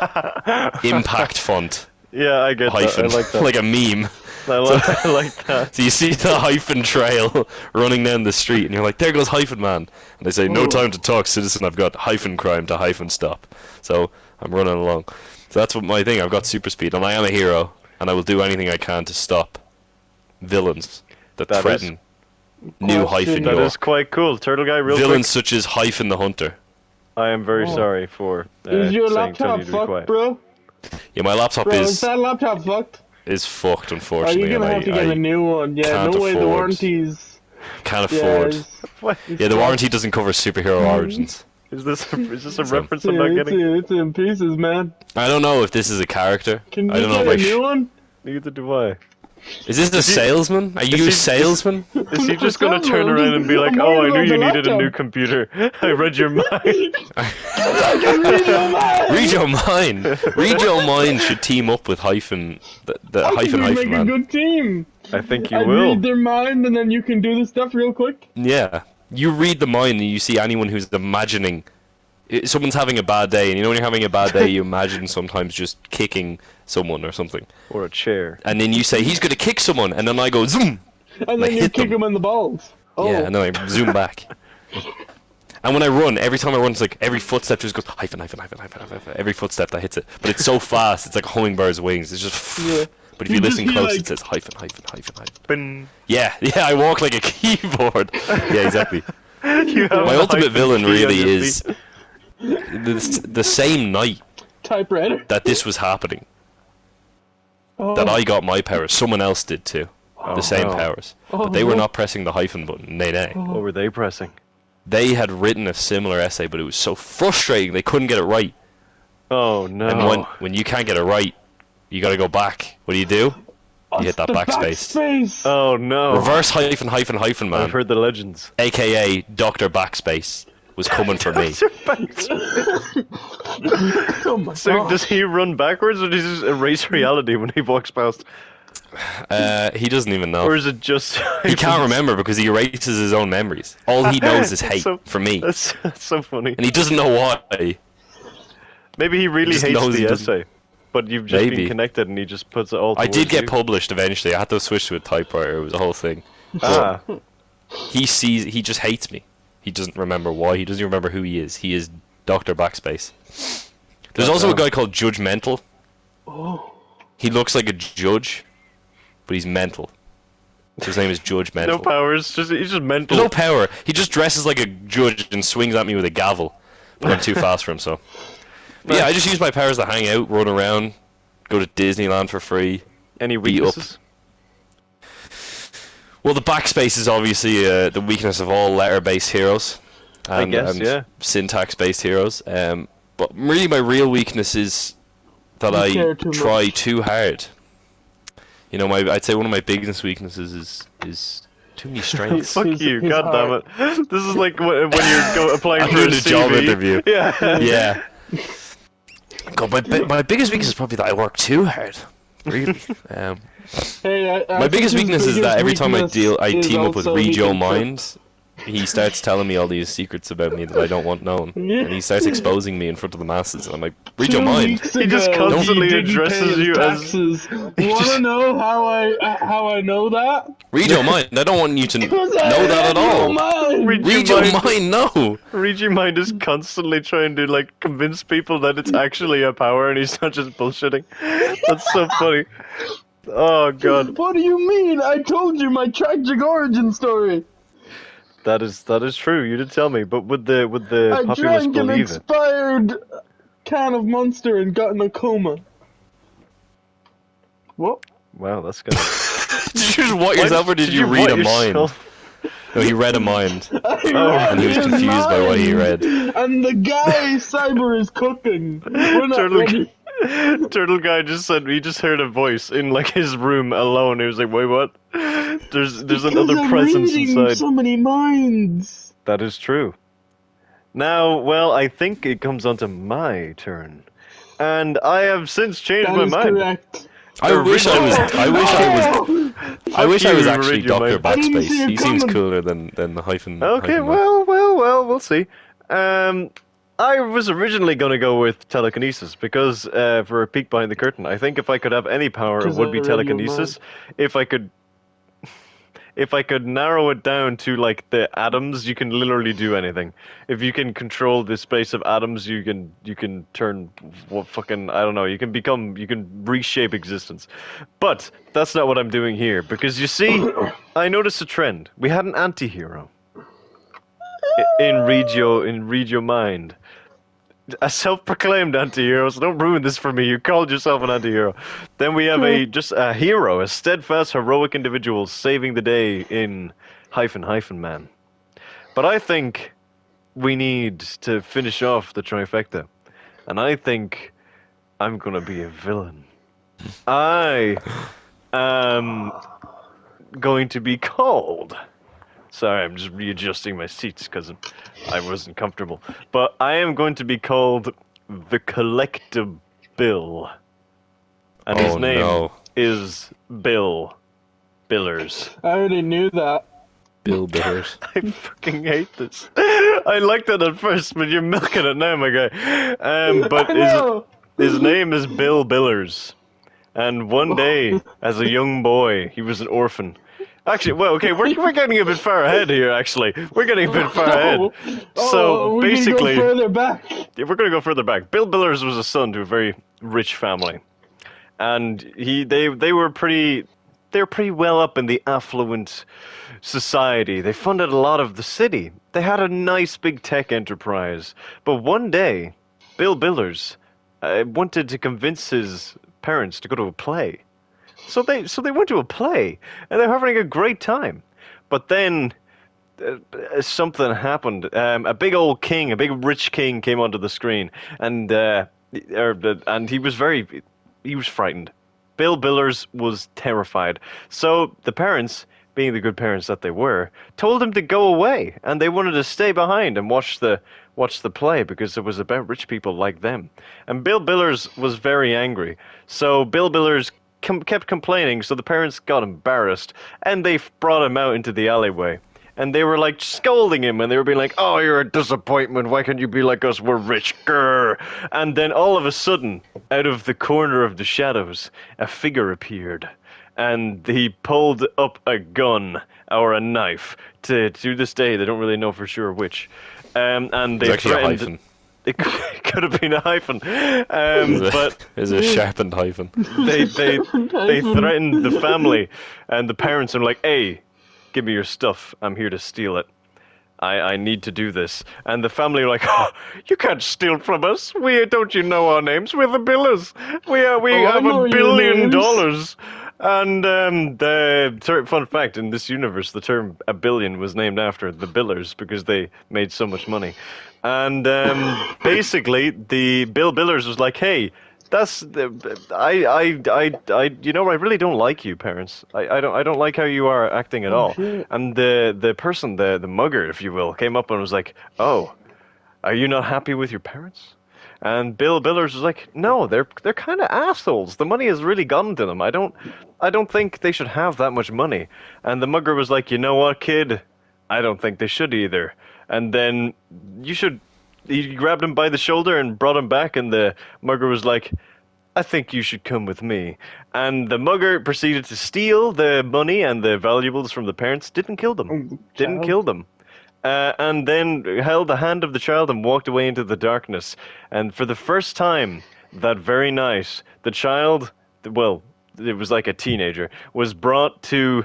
impact font Yeah, I get hyphen, that. I like that. like a meme. I like that. So you see the hyphen trail running down the street, and you're like, "There goes hyphen man," and they say, "No Oh. time to talk, citizen. I've got hyphen crime to hyphen stop." So I'm running along. So that's what my thing. I've got super speed, and I am a hero, and I will do anything I can to stop villains that That is- threaten New Question. hyphen That York. is quite cool. Turtle Guy, real Villains such as Hyphen the Hunter. quick. I am very Oh. sorry for Is your saying laptop Tony to be fucked, quiet. bro? Yeah, my laptop Bro, is is that laptop fucked? fucked, Are unfortunately, you gonna and have to get a new one? Yeah, can't no way. The afford- warranties. can't Yeah, afford. What? Yeah, the warranty doesn't cover superhero origins. Is this a So- reference I'm not getting? it's in pieces, man. I don't know if this is a character. Can I you don't know get if a new one? Neither do I. Is this a he- salesman? Are you he- a is- salesman? Is he just gonna turn I'm around and be like, I'm "Oh, I worried knew about you the needed a laptop." new computer. I read your mind." Read your mind. Read your mind should team up with hyphen the I think hyphen we hyphen make a man. good team. I think you I'd will. read their mind, and then you can do the stuff real quick. Yeah, you read the mind and you see anyone who's imagining someone's having a bad day, and you know when you're having a bad day, you imagine sometimes just kicking someone or something, Or a chair. and then you say he's gonna kick someone, and then I go zoom. And I then you hit kick them. him in the balls. Oh. Yeah, and then I zoom back. And when I run, every time I run, it's like every footstep just goes hyphen, hyphen, hyphen, hyphen, hyphen. Every footstep that hits it, but it's so fast, it's like a hummingbird's wings. It's just. Yeah. But if you You listen just hear, close, like- it says hyphen, hyphen, hyphen, hyphen. Bin. Yeah, I walk like a keyboard. Yeah, exactly. You have My a ultimate hyphen villain key on really your is feet. the same night Typewriter. that this was happening, Oh. that I got my powers. Someone else did too. Oh, The same no. powers. Oh, But they were no. not pressing the hyphen button. Nay. What were they pressing? They had written a similar essay, but it was so frustrating they couldn't get it right. Oh no. And when you can't get it right, you gotta go back. What do? You hit that The backspace. backspace. Oh no. Reverse hyphen, hyphen, hyphen, man. I've heard the legends. AKA Dr. Backspace was coming for me. Oh my So god. does he run backwards, or does he just erase reality when he walks past? He doesn't even know. Or is it just... He can't remember because he erases his own memories. All he knows is hate So- for me. That's so funny. And he doesn't know why. Maybe he really just hates knows he the doesn't- essay. But you've just Maybe. been connected and he just puts it all I towards did get you. published eventually. I had to switch to a typewriter. It was a whole thing. Ah. He just hates me. He doesn't remember why. He doesn't remember who he is. He is Dr. Backspace. There's also a guy called Judgmental. Oh. He looks like a judge, but he's mental. So his name is Judge Mental. No powers, he's just mental. There's no power. He just dresses like a judge and swings at me with a gavel. But I'm too fast for him, so. But yeah, I just use my powers to hang out, run around, go to Disneyland for free. Any Beat up. weaknesses? Well, the backspace is obviously the weakness of all letter-based heroes. And, guess, and yeah. syntax-based heroes. But really my real weakness is that You I care too try much. too hard. You know, I'd say one of my biggest weaknesses is too many strengths. Fuck his- you, his god damn it. This is like when you're applying I'm for doing a a job CV. interview. Yeah. Yeah. God, my biggest weakness is probably that I work too hard. Really. Hey, I My think biggest his weakness is that biggest every time I weakness is team up with also he Rejo can cook. Mind, he starts telling me all these secrets about me that I don't want known. Yeah. And he starts exposing me in front of the masses. And I'm like, 2 Rejo Mind. weeks He just ago, constantly he didn't addresses pay his you as- taxes. Wanna know how I know that? Rejo Mind, I don't want you to know 'Cause I that at read your all. mind. Rejo Mind, no. Read Mind is constantly trying to like convince people that it's actually a power and he's not just bullshitting. That's so funny. Oh god. What do you mean? I told you my tragic origin story. That is true, you did tell me, but would the I populace drank an believe it? expired can of Monster and got in a coma. What? Wow, that's gonna Did you just what yourself or did you read what a mind? yourself? No, he read a mind. And he was confused by what he read. And the guy Cyber is cooking. We're not Turtle, ready. Turtle guy just said he just heard a voice in like his room alone. He was like, "Wait, what?" There's another Because I'm presence reading inside. so many minds. That is true. Now, well, I think it comes on to my turn, and I have since changed That my is mind. correct. I wish I was you, actually read your Dr. mind. I didn't Backspace. see it He seems coming. cooler than the hyphen. Okay, hyphen mind. well, we'll see. I was originally going to go with telekinesis because for a peek behind the curtain, I think if I could have any power, it 'Cause would be I read your telekinesis. If I could narrow it down to like the atoms, you can literally do anything. If you can control the space of atoms, you can turn what fucking I don't know. You can reshape existence. But that's not what I'm doing here because you see, I noticed a trend. We had an anti-hero in Read Your Mind. A self-proclaimed anti-hero, so don't ruin this for me. You called yourself an anti-hero. Then we have a hero, a steadfast, heroic individual saving the day in hyphen man. But I think we need to finish off the trifecta. And I think I'm gonna be a villain. I am going to be called... Sorry, I'm just readjusting my seats because I wasn't comfortable. But I am going to be called the Collectible. And his Oh, name no. is Bill Billers. I already knew that. Bill Billers. I fucking hate this. I liked it at first, but you're milking it now, my guy. But I know. his name is Bill Billers. And one day, as a young boy, he was an orphan. Actually, well, okay, we're getting a bit far ahead here, actually. We're getting a bit far ahead. So, we basically, can go further back. yeah, we're going to go further back. Bill Billers was a son to a very rich family. And they were pretty well up in the affluent society. They funded a lot of the city. They had a nice big tech enterprise. But one day, Bill Billers wanted to convince his parents to go to a play. So they went to a play, and they're having a great time. But then something happened. A big old king, a big rich king, came onto the screen, and he was frightened. Bill Billers was terrified. So the parents, being the good parents that they were, told him to go away, and they wanted to stay behind and watch the play because it was about rich people like them. And Bill Billers was very angry. So Bill Billers kept complaining, so the parents got embarrassed, and they brought him out into the alleyway. And they were like scolding him, and they were being like, "Oh, you're a disappointment. Why can't you be like us? We're rich." Grr. And then all of a sudden, out of the corner of the shadows, a figure appeared. And he pulled up a gun or a knife. To this day, they don't really know for sure which. And they It's actually a threatened. hyphen. It could have been a hyphen, but It's a sharpened hyphen. they threatened the family, and the parents are like, "Hey, give me your stuff. I'm here to steal it. I need to do this." And the family are like, "Oh, you can't steal from us. Don't you know our names? We're the Billers. We have $1 billion." And fun fact, in this universe, the term "a billion" was named after the Billers because they made so much money. And basically, the Bill Billers was like, "Hey, I really don't like you, parents. I don't like how you are acting at all." Shit. And the person, the mugger, if you will, came up and was like, "Oh, are you not happy with your parents?" And Bill Billers was like, "No, they're kind of assholes. The money has really gotten to them. I don't think they should have that much money." And the mugger was like, "You know what, kid? I don't think they should either. And then he grabbed him by the shoulder and brought him back, and the mugger was like, "I think you should come with me." And the mugger proceeded to steal the money and the valuables from the parents. Didn't kill them. Didn't kill them. And then held the hand of the child and walked away into the darkness. And for the first time that very night, the child, well, it was like a teenager, was brought to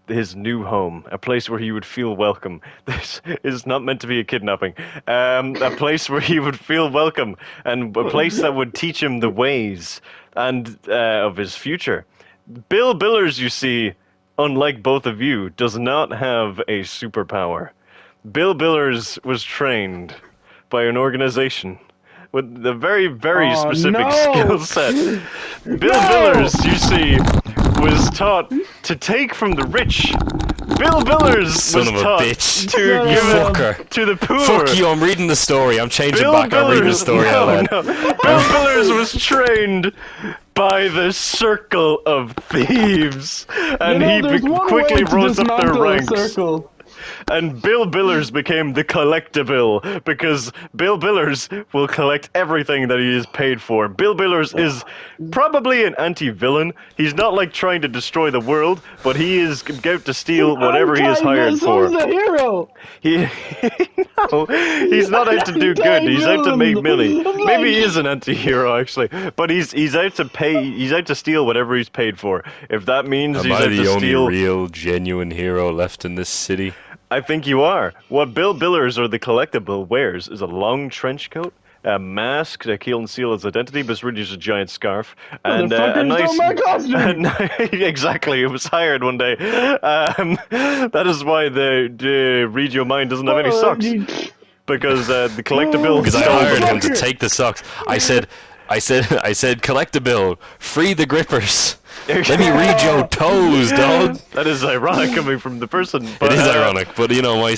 his new home, a place where he would feel welcome. This is not meant to be a kidnapping. A place where he would feel welcome, and a place that would teach him the ways and of his future. Bill Billers, you see, unlike both of you, does not have a superpower. Bill Billers was trained by an organization with a very, very specific skill set. Bill Billers, you see, was taught to take from the rich. Bill Billers Son was of a taught bitch. to You give fucker. it to the poor. Fuck you, I'm reading the story. I'm changing Bill back. I'm reading the Billers, story out loud. no. Bill Billers was trained by the Circle of Thieves, and he quickly rose up their ranks. Circle. And Bill Billers became the collectible, because Bill Billers will collect everything that he is paid for. Bill Billers is probably an anti-villain. He's not like trying to destroy the world, but he is out to steal whatever he is hired for. He's a hero. No, he's not out to do good. He's out to make money. Maybe he is an anti-hero actually, but he's out to pay. He's out to steal whatever he's paid for. If that means Am he's I out the to only steal, real, genuine hero left in this city? I think you are. What Bill Billers, or the collectible, wears is a long trench coat, a mask to conceal his identity, but it's really just a giant scarf, and a nice. My costume. Exactly, it was hired one day. That is why the Read Your Mind doesn't have any socks, because the collectible. Because I stole hired them. him to take the socks. I said, collect a bill, free the grippers. Let me read your toes, dog. That is ironic coming from the person. But, It is ironic, but you know, I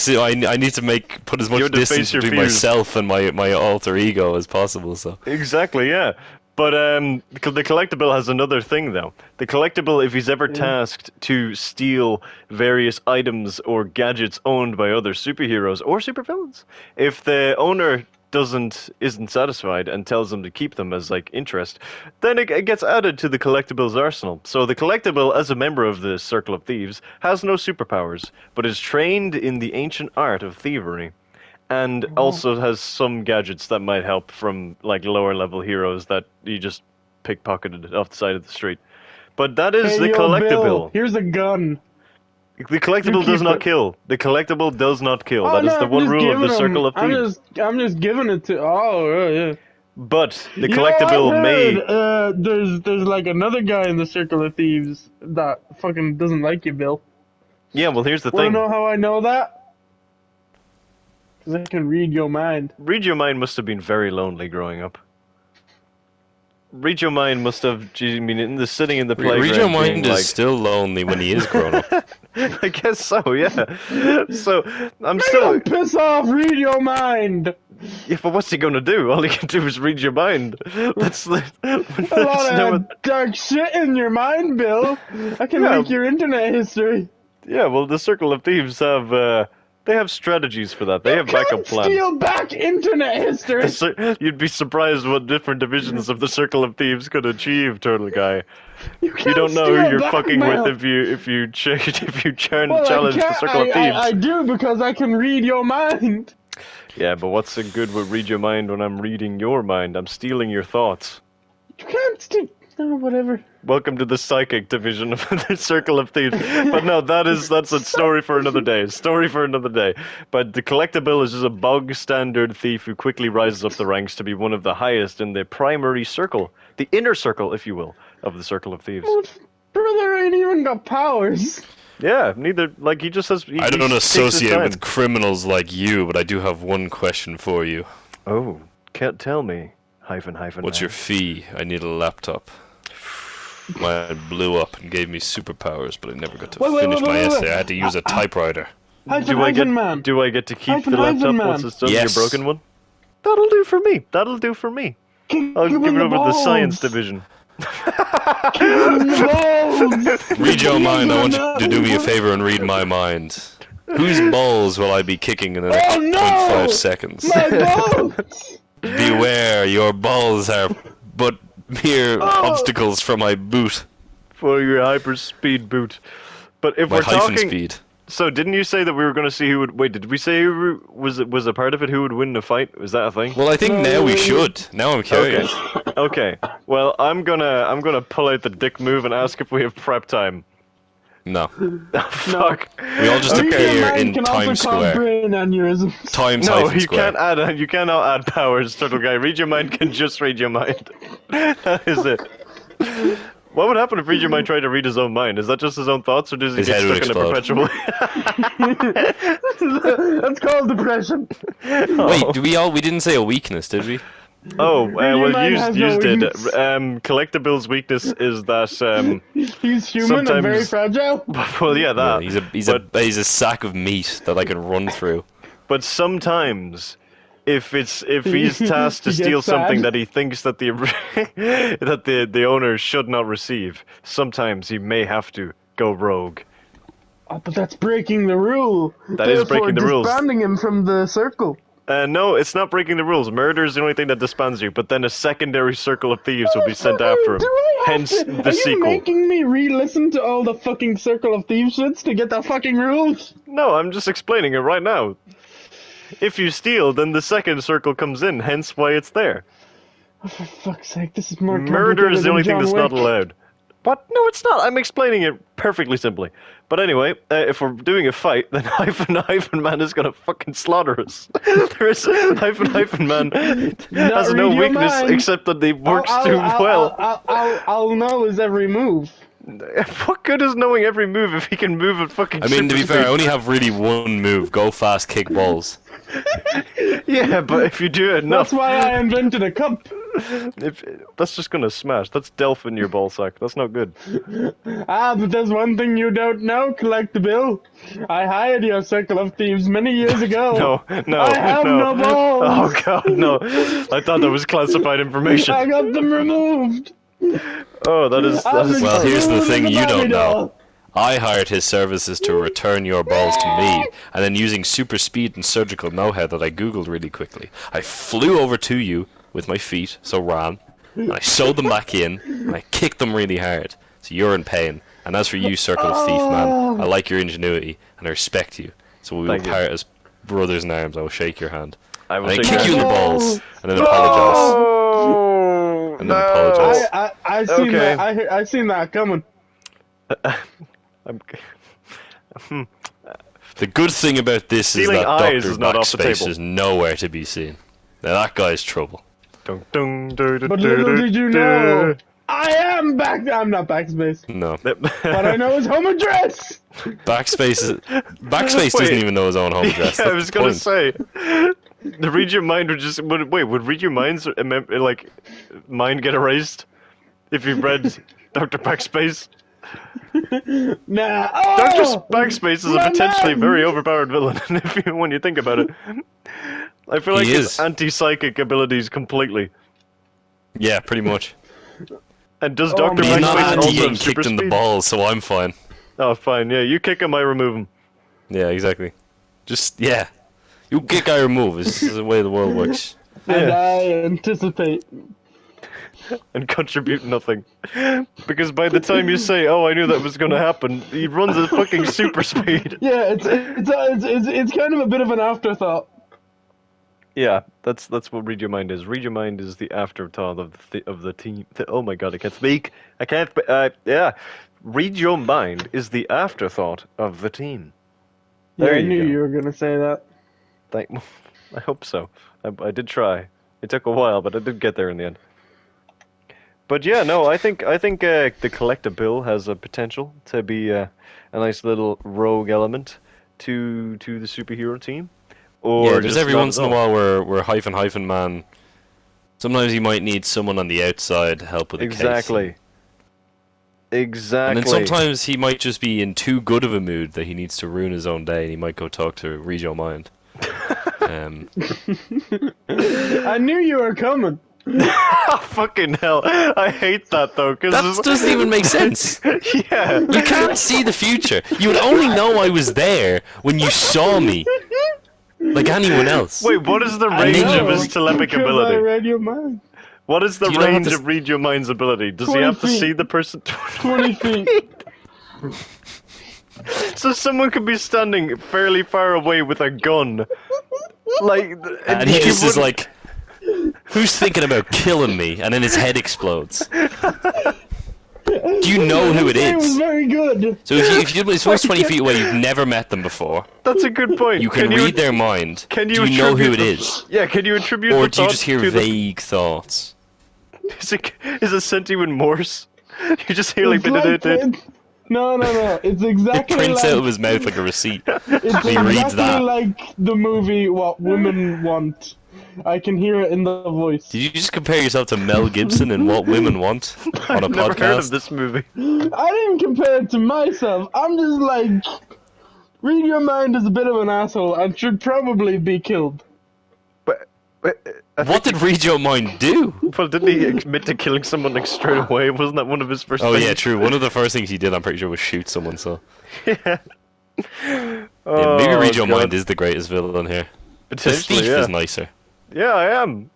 need to put as You much have to face distance your between fears. myself and my alter ego as possible. So Exactly, yeah. But the collectible has another thing, though. The collectible, if he's ever tasked to steal various items or gadgets owned by other superheroes or supervillains, if the owner isn't satisfied and tells them to keep them as like interest, then it gets added to the collectible's arsenal. So the collectible, as a member of the Circle of Thieves, has no superpowers, but is trained in the ancient art of thievery. And also has some gadgets that might help from like lower level heroes that you just pickpocketed off the side of the street. But that is Hey, the yo, collectible. Bill, here's a gun. The collectible You does keep not it. kill. The collectible does not kill. Oh, That is no, the I'm one just rule of the giving Circle him- of Thieves. I'm just giving it to. Oh, yeah. But the You know, collectible I may. heard, there's like another guy in the Circle of Thieves that fucking doesn't like you, Bill. Yeah, well, here's the Wanna thing. know how I know that? Because I can read your mind. Read Your Mind must have been very lonely growing up. Read Your Mind must have, I mean, sitting in the playground. Read Your Mind being is like, still lonely when he is grown up. I guess so, yeah. So I'm Don't still. piss off, read your mind! Yeah, but what's he gonna do? All he can do is read your mind. That's the. A that's lot of no- dark shit in your mind, Bill. I can Yeah. leak your internet history. yeah, well, the Circle of Thieves have. They have strategies for that. They have backup Can't plans. steal back internet history. You'd be surprised what different divisions of the Circle of Thieves could achieve, Turtle Guy. You You don't know who you're fucking blackmail. with if you Well, challenge the Circle of Thieves. I do because I can read your mind. Yeah, but what's it good with read your mind when I'm reading your mind? I'm stealing your thoughts. You can't steal. Oh, whatever. Welcome to the psychic division of the Circle of Thieves. But no, that's a story for another day. Story for another day. But the collectible is just a bog standard thief who quickly rises up the ranks to be one of the highest in the primary circle, the inner circle, if you will, of the Circle of Thieves. Brother ain't even got powers. Yeah, neither. Like he just has. I don't associate with criminals like you, but I do have one question for you. Oh, can't tell me. Hyphen. What's your fee? I need a laptop. Mine blew up and gave me superpowers, but I never got to Wait, finish my wait. essay. I had to use a typewriter. Hyphen, hyphen man. Do I get to keep Hyphen, the laptop hyphen once man. it's done? Yes. Your broken one. That'll do for me. That'll do for me. I'll give it over to the science division. Read your mind. I want you to do me a favor and read my mind. Whose balls will I be kicking in the next Oh, no! 0.5 seconds? My balls! Beware, your balls are but mere obstacles for my boot. For your hyper speed boot. But if My we're hyphen talking, speed. so didn't you say that we were going to see who would? Wait, did we say who was a part of it? Who would win the fight? Was that a thing? Well, I think now we should. Now I'm curious. Okay. Well, I'm gonna pull out the dick move and ask if we have prep time. No. Fuck. We all just Read your appear mind in can also Times cause Square. brain aneurysms. Times No, hyphen you Square. can't add. You cannot add powers, Turtle Guy. Read your mind can just read your mind. That is it. What would happen if Read Your Mind tried to read his own mind? Is that just his own thoughts, or does he His get head would stuck in a perpetual? That's called depression. Wait, we didn't say a weakness, did we? Oh, Your well, mind has no used did. weakness. Collectible's weakness is that. He's human and very Sometimes- fragile. Well, yeah, that. He's a sack of meat that I can run through. But sometimes, if he's tasked to He steal gets sad. something that he thinks that the owner should not receive, sometimes he may have to go rogue. Oh, but that's breaking the rule. That is breaking the rules. Disbanding him from the circle. No, it's not breaking the rules. Murder is the only thing that disbands you, but then a secondary Circle of Thieves will be sent after him. Do I have Hence to- the Are you sequel. making me re-listen to all the fucking Circle of Thieves shits to get the fucking rules? No, I'm just explaining it right now. If you steal, then the second circle comes in, hence why it's there. Oh, for fuck's sake, this is more Murder is complicated the only than thing that's John not Wick. allowed. What? No, it's not. I'm explaining it perfectly simply. But anyway, if we're doing a fight, then Hyphen Man is gonna fucking slaughter us. There's Hyphen Man has no read your weakness mind. except that he works I'll- too I'll- well. I'll know his every move. What good is knowing every move if he can move at fucking I mean, to be super fair, I speed? only have really one move: go fast, kick balls. Yeah, but if you do it enough, That's why I invented a cup. If that's just gonna smash. That's Delph in your ball sack. That's not good. But there's one thing you don't know, Collectible. I hired your Circle of Thieves many years ago. No, I have no balls. Oh god, no! I thought that was classified information. I got them removed. Oh, that is. Well, here's the thing you don't know. know. I hired his services to return your balls to me, and then using super speed and surgical know-how that I googled really quickly, I flew over to you with my feet, so ran, and I sewed them back in, and I kicked them really hard, so you're in pain. And as for you, Circle of Thief man, I like your ingenuity, and I respect you. So we will Thank you. part as brothers in arms. I will shake your hand. I will And I take kick you in the your hand. balls, and then apologize. Oh, And then apologize. I seen Okay. that. I seen that coming. I'm... The good thing about this is Stealing that eyes Dr. is not off the Backspace table. is nowhere to be seen. Now that guy's trouble. Dun, dun, dun, dun, But little did you know, dun. I am back. I'm not Backspace, No. but I know his home address. Backspace Backspace Wait. doesn't even know his own home address. Yeah, I That's was the gonna point. say. The read your mind would just would read your minds like mind get erased if you read Dr. Backspace? Nah. Dr. Oh, Backspace is a my potentially man! very overpowered villain when you think about it. I feel like He his is. anti-psychic abilities completely. Yeah, pretty much. And does Oh, Dr. man. He's not Backspace anti also getting have super kicked in the speed? balls, so I'm fine. Oh, fine. Yeah, you kick him, I remove him. Yeah, exactly. Just, yeah. You kick, I remove. This is the way the world works. And Yeah. I anticipate. And contribute nothing. Because by the time you say, "Oh, I knew that was gonna happen," he runs at fucking super speed. Yeah, it's kind of a bit of an afterthought. Yeah, that's what Read Your Mind is. Read Your Mind is the afterthought of the team. Oh my god, I can't speak. I can't. Yeah, Read Your Mind is the afterthought of the team. Yeah, There I you knew go. you were gonna say that. I hope so. I did try. It took a while, but I did get there in the end. But yeah, no, I think the Collectible has a potential to be a nice little rogue element to the superhero team. Or Yeah, there's just every not once at in a all. while where hyphen man. Sometimes he might need someone on the outside to help with the Exactly. case. Exactly. And then sometimes he might just be in too good of a mood that he needs to ruin his own day, and he might go talk to Read Your Mind. I knew you were coming. Oh, fucking hell. I hate that though, because That doesn't even make sense. yeah. You can't see the future. You would only know I was there when you saw me, like anyone else. Wait, what is the I range know, of his telepathic because I ability? read your mind. What is the You don't have range to of Read Your Mind's ability? Does he 20 have to feet. see the person? 20 feet. So someone could be standing fairly far away with a gun. Like, And he just is like, "Who's thinking about killing me?" And then his head explodes. Do you know who it It was is? very good. So if you if someone's 20 feet away, you've never met them before. That's a good point. You can read their mind. Can Do you you know who attribute it the- is? Yeah, can you attribute Or the do you thought just hear to the- vague thoughts? Is it sent to you in Morse? You just hear like... It's like no. It's It exactly prints like out of his mouth like a receipt. it's he reads exactly that. like the movie What Women Want. I can hear it in the voice. Did you just compare yourself to Mel Gibson in What Women Want on a I've never podcast? heard of this movie. I didn't compare it to myself. I'm just like, Read Your Mind is a bit of an asshole and should probably be killed. But What did Read Your Mind do? well, didn't he admit to killing someone like straight away? Wasn't that one of his first Oh things? yeah, true. One of the first things he did, I'm pretty sure, was shoot someone. So Yeah. yeah, Oh, maybe Read Your God. Mind is the greatest villain here. The Potentially, thief yeah. is nicer. Yeah, I am.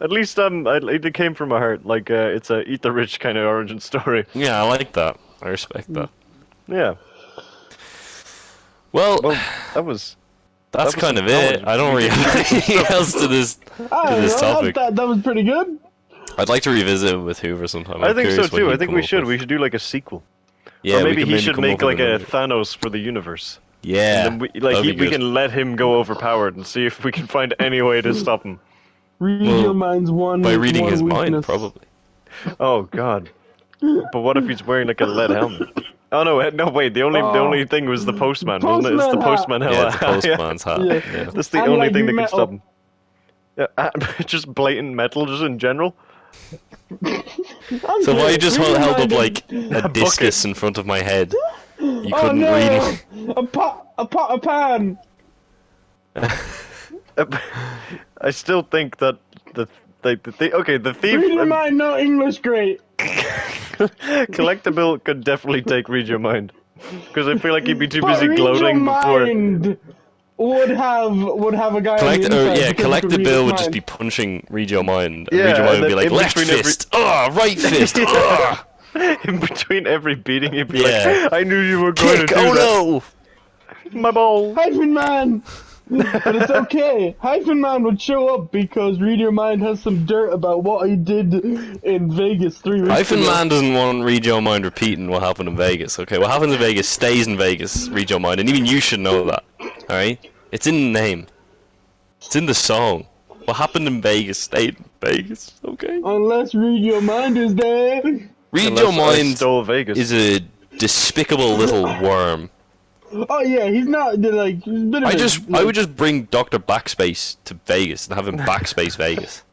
At least it came from my heart. Like it's a eat the rich kind of origin story. Yeah, I like that. I respect that. Yeah. Well, Well, that was. that's that was kind some of it. knowledge. I don't really have anything else to this. I don't this know, topic. that was pretty good. I'd like to revisit it with Hoover sometime. I I'm think so curious what too. I he'd think come we up should. with. We should do like a sequel. Yeah, or maybe we he could should come make up with like a another- Thanos for the universe. Yeah, And then we that'd be we good. can let him go overpowered and see if we can find any way to stop him. Read Well, Your Mind's one. by reading one his mind, weakness. probably. Oh God. But what if he's wearing like a lead helmet? Oh no, wait. The only thing was the postman, wasn't it? It's the Postman postman Yeah, hat. it's the postman's hat. Yeah. Yeah. That's the And, only like, thing that can metal. stop him. Yeah, just blatant metal, just in general. So if I just held up like a bucket. discus in front of my head, you Oh couldn't no! read. A pot, a pan. I still think that the thief Read your mind, no English great. Collectible could definitely take read your mind because I feel like he'd be too But busy read your gloating before. mind would have a guy on the inside because he Collect could the read bill his would just mind. be punching read your mind. And Yeah, read your mind and would be then like in left between every- fist, right fist, In between every beating, he'd be Yeah. like, "I knew you were going kick, to do oh that." no! My ball. Hyphen Man! But it's okay. Hyphen Man would show up because Read Your Mind has some dirt about what he did in Vegas 3 weeks Hyphen ago. Man doesn't want Read Your Mind repeating what happened in Vegas. Okay, what happens in Vegas stays in Vegas. Read Your Mind, and even you should know that. All right, it's in the name. It's in the song. What happened in Vegas stayed in Vegas. Okay. Unless Read Your Mind is there. Read Unless Your I Mind stole Vegas. is a despicable little worm. Oh yeah, he's not like. He's a bit of I would just bring Dr. Backspace to Vegas and have him backspace Vegas.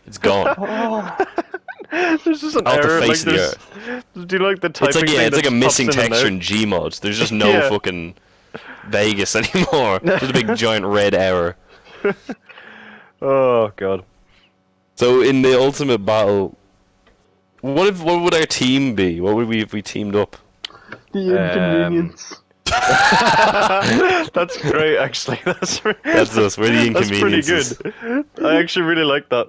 It's gone. There's just an Out the error. Like face of the there's. Do you like the typing It's like thing it's like that a just pops missing in and texture out? in Gmod. There's just no Yeah. fucking Vegas anymore. Just a big giant red error. Oh god. So in the ultimate battle, what would our team be? What would we if we teamed up? the inconvenience. That's great, actually. That's us. We're the That's pretty inconveniences. good. I actually really like that.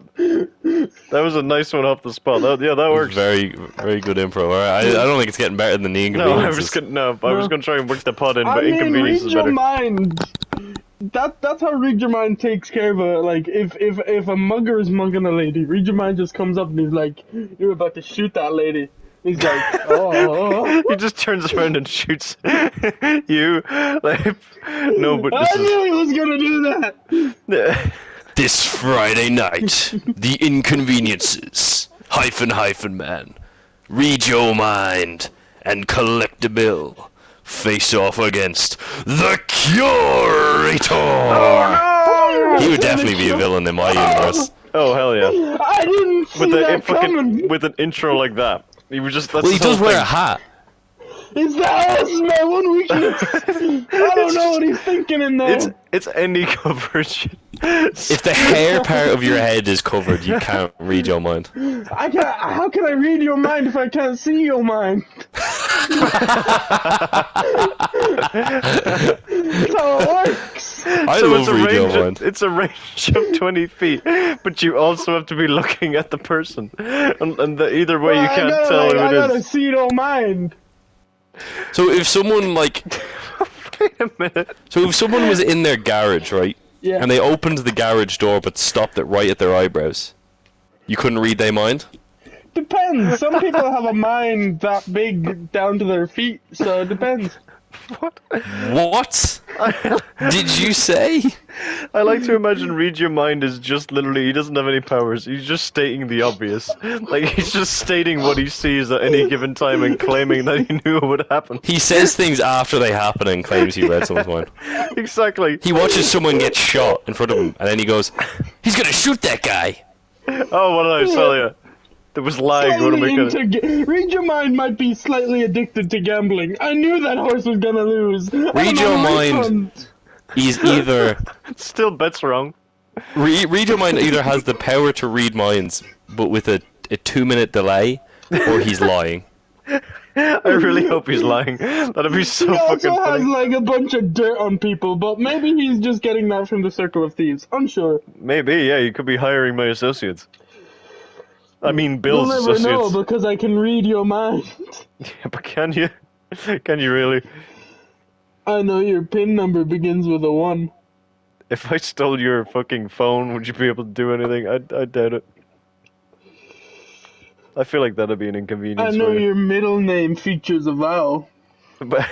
That was a nice one off the spot. That works. Very very good improv. Alright, I don't think it's getting better than the No, I inconveniences. was gonna try and work the pod in, I but mean, inconvenience Read is Your better. Mind. That's how Read Your Mind takes care of it. Like if a mugger is mugging a lady, Read Your Mind just comes up and he's like, "You're about to shoot that lady." He's like, "Oh." He just turns around and shoots you. Like, no, but I knew he was gonna do that. this is. This Friday night, the inconveniences hyphen man, Read Your Mind, and Collectible face off against the Curator. He would definitely be a villain in my universe. Oh hell yeah! I didn't see that coming. With an intro like that, he was just. That's Well, he his whole does wear a thing. hat. Is that my one weakness? I don't know what he's thinking in there. It's any coverage. If the hair part of your head is covered, you can't read your mind. I can't. How can I read your mind if I can't see your mind? That's how it works. I So love read your mind. it's a range of 20 feet, but you also have to be looking at the person, and either way you can't tell who I it gotta is. see your mind. So if someone like, Wait a minute. so if someone was in their garage, right, Yeah. and they opened the garage door but stopped it right at their eyebrows, you couldn't read their mind. Depends. Some people have a mind that big down to their feet, so it depends. What? What did you say? I like to imagine read your mind is just literally he doesn't have any powers. He's just stating the obvious. Like he's just stating what he sees at any given time and claiming that he knew it would happen. He says things after they happen and claims he read someone's mind. Exactly. He watches someone get shot in front of him, and then he goes, "He's gonna shoot that guy." Oh, what did I tell you? There was lag. What am I gonna? Read Your Mind might be slightly addicted to gambling. I knew that horse was gonna lose. Read Your Mind. He's either Still bets wrong. read your mind either has the power to read minds, but with a 2-minute delay, or he's lying. I really hope he's lying. That'd be so He also fucking has funny. like a bunch of dirt on people, but maybe he's just getting that from the Circle of Thieves. Unsure. Maybe, yeah. You could be hiring my associates. I mean, You'll Bill's never know associates. because I can read your mind. Yeah, but can you? Can you really? I know your PIN number begins with a 1. If I stole your fucking phone, would you be able to do anything? I doubt it. I feel like that'd be an inconvenience. I know for you. your middle name features a vowel. But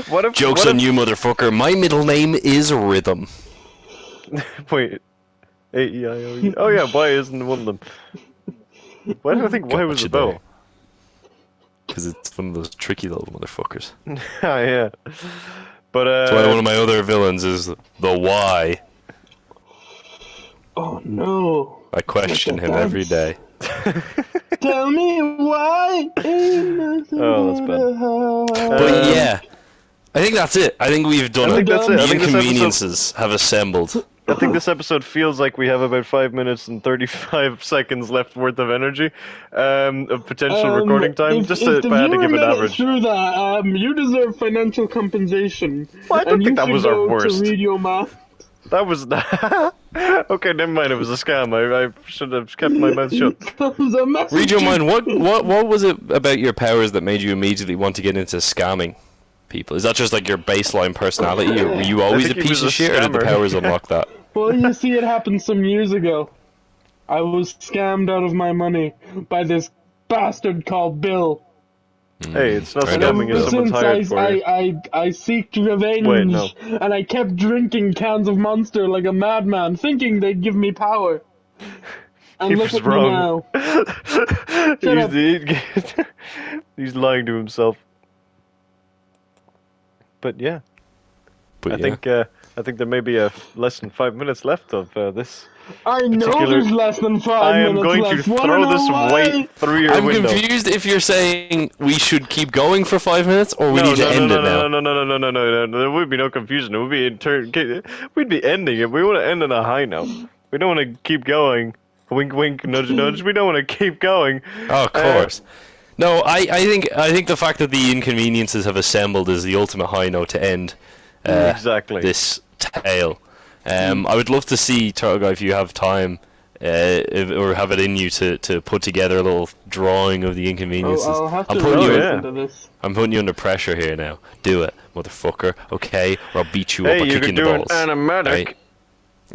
what if? Joke's what on you, motherfucker. My middle name is Rhythm. if, Wait. A-E-I-O-U. Oh yeah, Y isn't one of them. Why do I think Y was a Gotcha bell? there. Because it's one of those tricky little motherfuckers. Ah, yeah. But That's why one of my other villains is the Y. Oh no. I question him every day. Tell me why. Ain't nothing Oh, that's but a But yeah, I think that's it. I think we've done I think it. that's it. I The think this inconveniences have assembled. I think this episode feels like we have about 5 minutes and 35 seconds left worth of energy, of potential recording time. Just if if the I had to viewer give an made it average. through that, you deserve financial compensation. Well, I don't and think you that should was our go worst. To read your mouth. That was okay. Never mind. It was a scam. I should have kept my mouth shut. That was a massive Read your mind. trick. What was it about your powers that made you immediately want to get into scamming people? Is that just like your baseline personality, or were you always a think he was piece of a shit, or did the scammer. powers unlock that? Well, you see, it happened some years ago. I was scammed out of my money by this bastard called Bill. Hey, it's not I know. scamming if Bill. someone's hired for you. I seeked revenge, Wait, no. and I kept drinking cans of Monster like a madman, thinking they'd give me power. And He look was at wrong. me now. Shut He's lying to himself. But yeah, But I yeah. think there may be less than 5 minutes left of this. I know particular- there's less than 5 I am minutes going left. to Wanna throw know this why? weight through your I'm window. confused if you're saying we should keep going for 5 minutes, or we No, need to no, end no, it now. no. There would be no confusion. It would be we'd be ending it. We want to end on a high note. We don't want to keep going. Wink, wink, nudge, nudge. We don't want to keep going. Oh, of course. No, I think the fact that the inconveniences have assembled is the ultimate high note to end Exactly. this tale. I would love to see, Turtle Guy, if you have time, or have it in you to put together a little drawing of the inconveniences. I'll have to I'm putting you. yeah. listen to this. I'm putting you under pressure here now. Do it, motherfucker. Okay, or I'll beat you up Hey, or you kick you can in the do an balls. animatic. Right?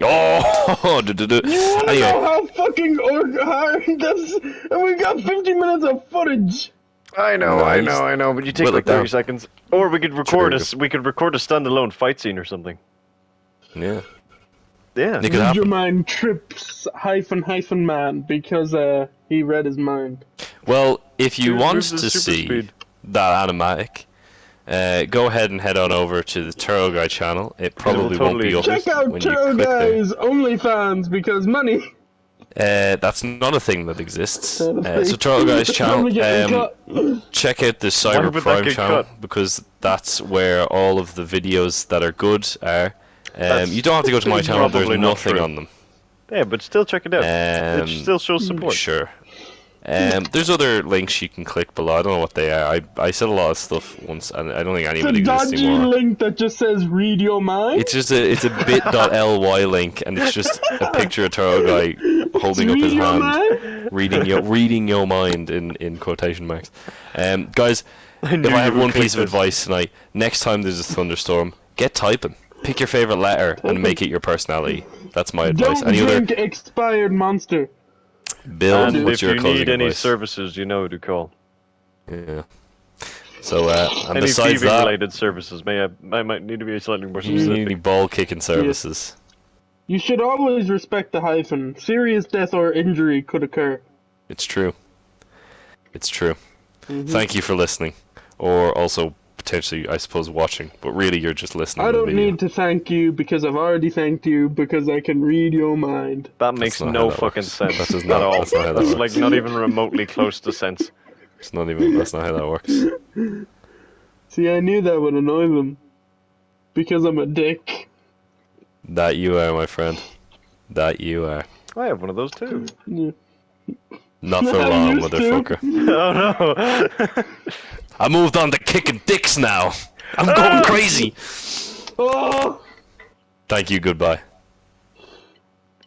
Oh, You wanna anyway. know how fucking hard that's? And we got 50 minutes of footage. I know, Nice. I know. But you take Whittle like it down. 30 seconds, or we could record True. we could record a standalone fight scene or something. Yeah. Yeah. It could Read happen. your mind trips hyphen man because he read his mind. Well, if you Dude, want where's the to super see speed? that animatic, go ahead and head on over to the Turtle Guy channel. It probably won't totally be up Check out when you Turtle click there. Guy's OnlyFans because money. That's not a thing that exists. Not a So thing. Turtle Guy's It's probably channel, getting cut. check out the Why Cyber would that Prime get channel cut? because that's where all of the videos that are good are. That's You don't have to go to my channel. There's probably not nothing true. on them. Yeah, but still check it out. It Um, still shows support. Sure. There's other links you can click below. I don't know what they are. I said a lot of stuff once, and I don't think any It's of a it exists dodgy anymore. link that just says "read your mind." It's just it's a bit.ly link, and it's just a picture of Turtle Guy holding up read his your hand, mind. reading your mind in quotation marks. Guys, I knew if I you have would one click piece of this. advice tonight, next time there's a thunderstorm, get typing. Pick your favorite letter and make it your personality. That's my advice. Don't Any other drink expired Monster. Bill? And What's if your you closing need any advice? services, you know who to call. Yeah. So and Any besides that, TV-related services. I might need to be slightly more you need specific. ball kicking services. You should always respect the hyphen. Serious death or injury could occur. It's true. It's true. Mhm. Thank you for listening, or also potentially, I suppose, watching. But really, you're just listening. I to the don't video. need to thank you because I've already thanked you because I can read your mind. That makes not how no that fucking works. sense That does at not- all. that's not how that That's works. like not even remotely close to sense. It's not even. That's not how that works. See, I knew that would annoy them. Because I'm a dick. That you are, my friend. That you are. I have one of those too. Yeah. Not for I long, used to. motherfucker. Oh no! I moved on to kicking dicks now. I'm going crazy. Oh! Thank you. Goodbye.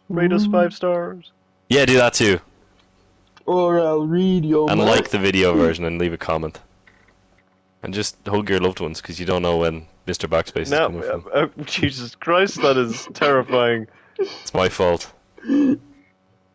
Rate us 5 stars. Yeah, do that too. Or I'll read your And mind. like the video version and leave a comment. And just hug your loved ones because you don't know when Mr. Backspace is No, coming from. Jesus Christ, that is terrifying. It's my fault.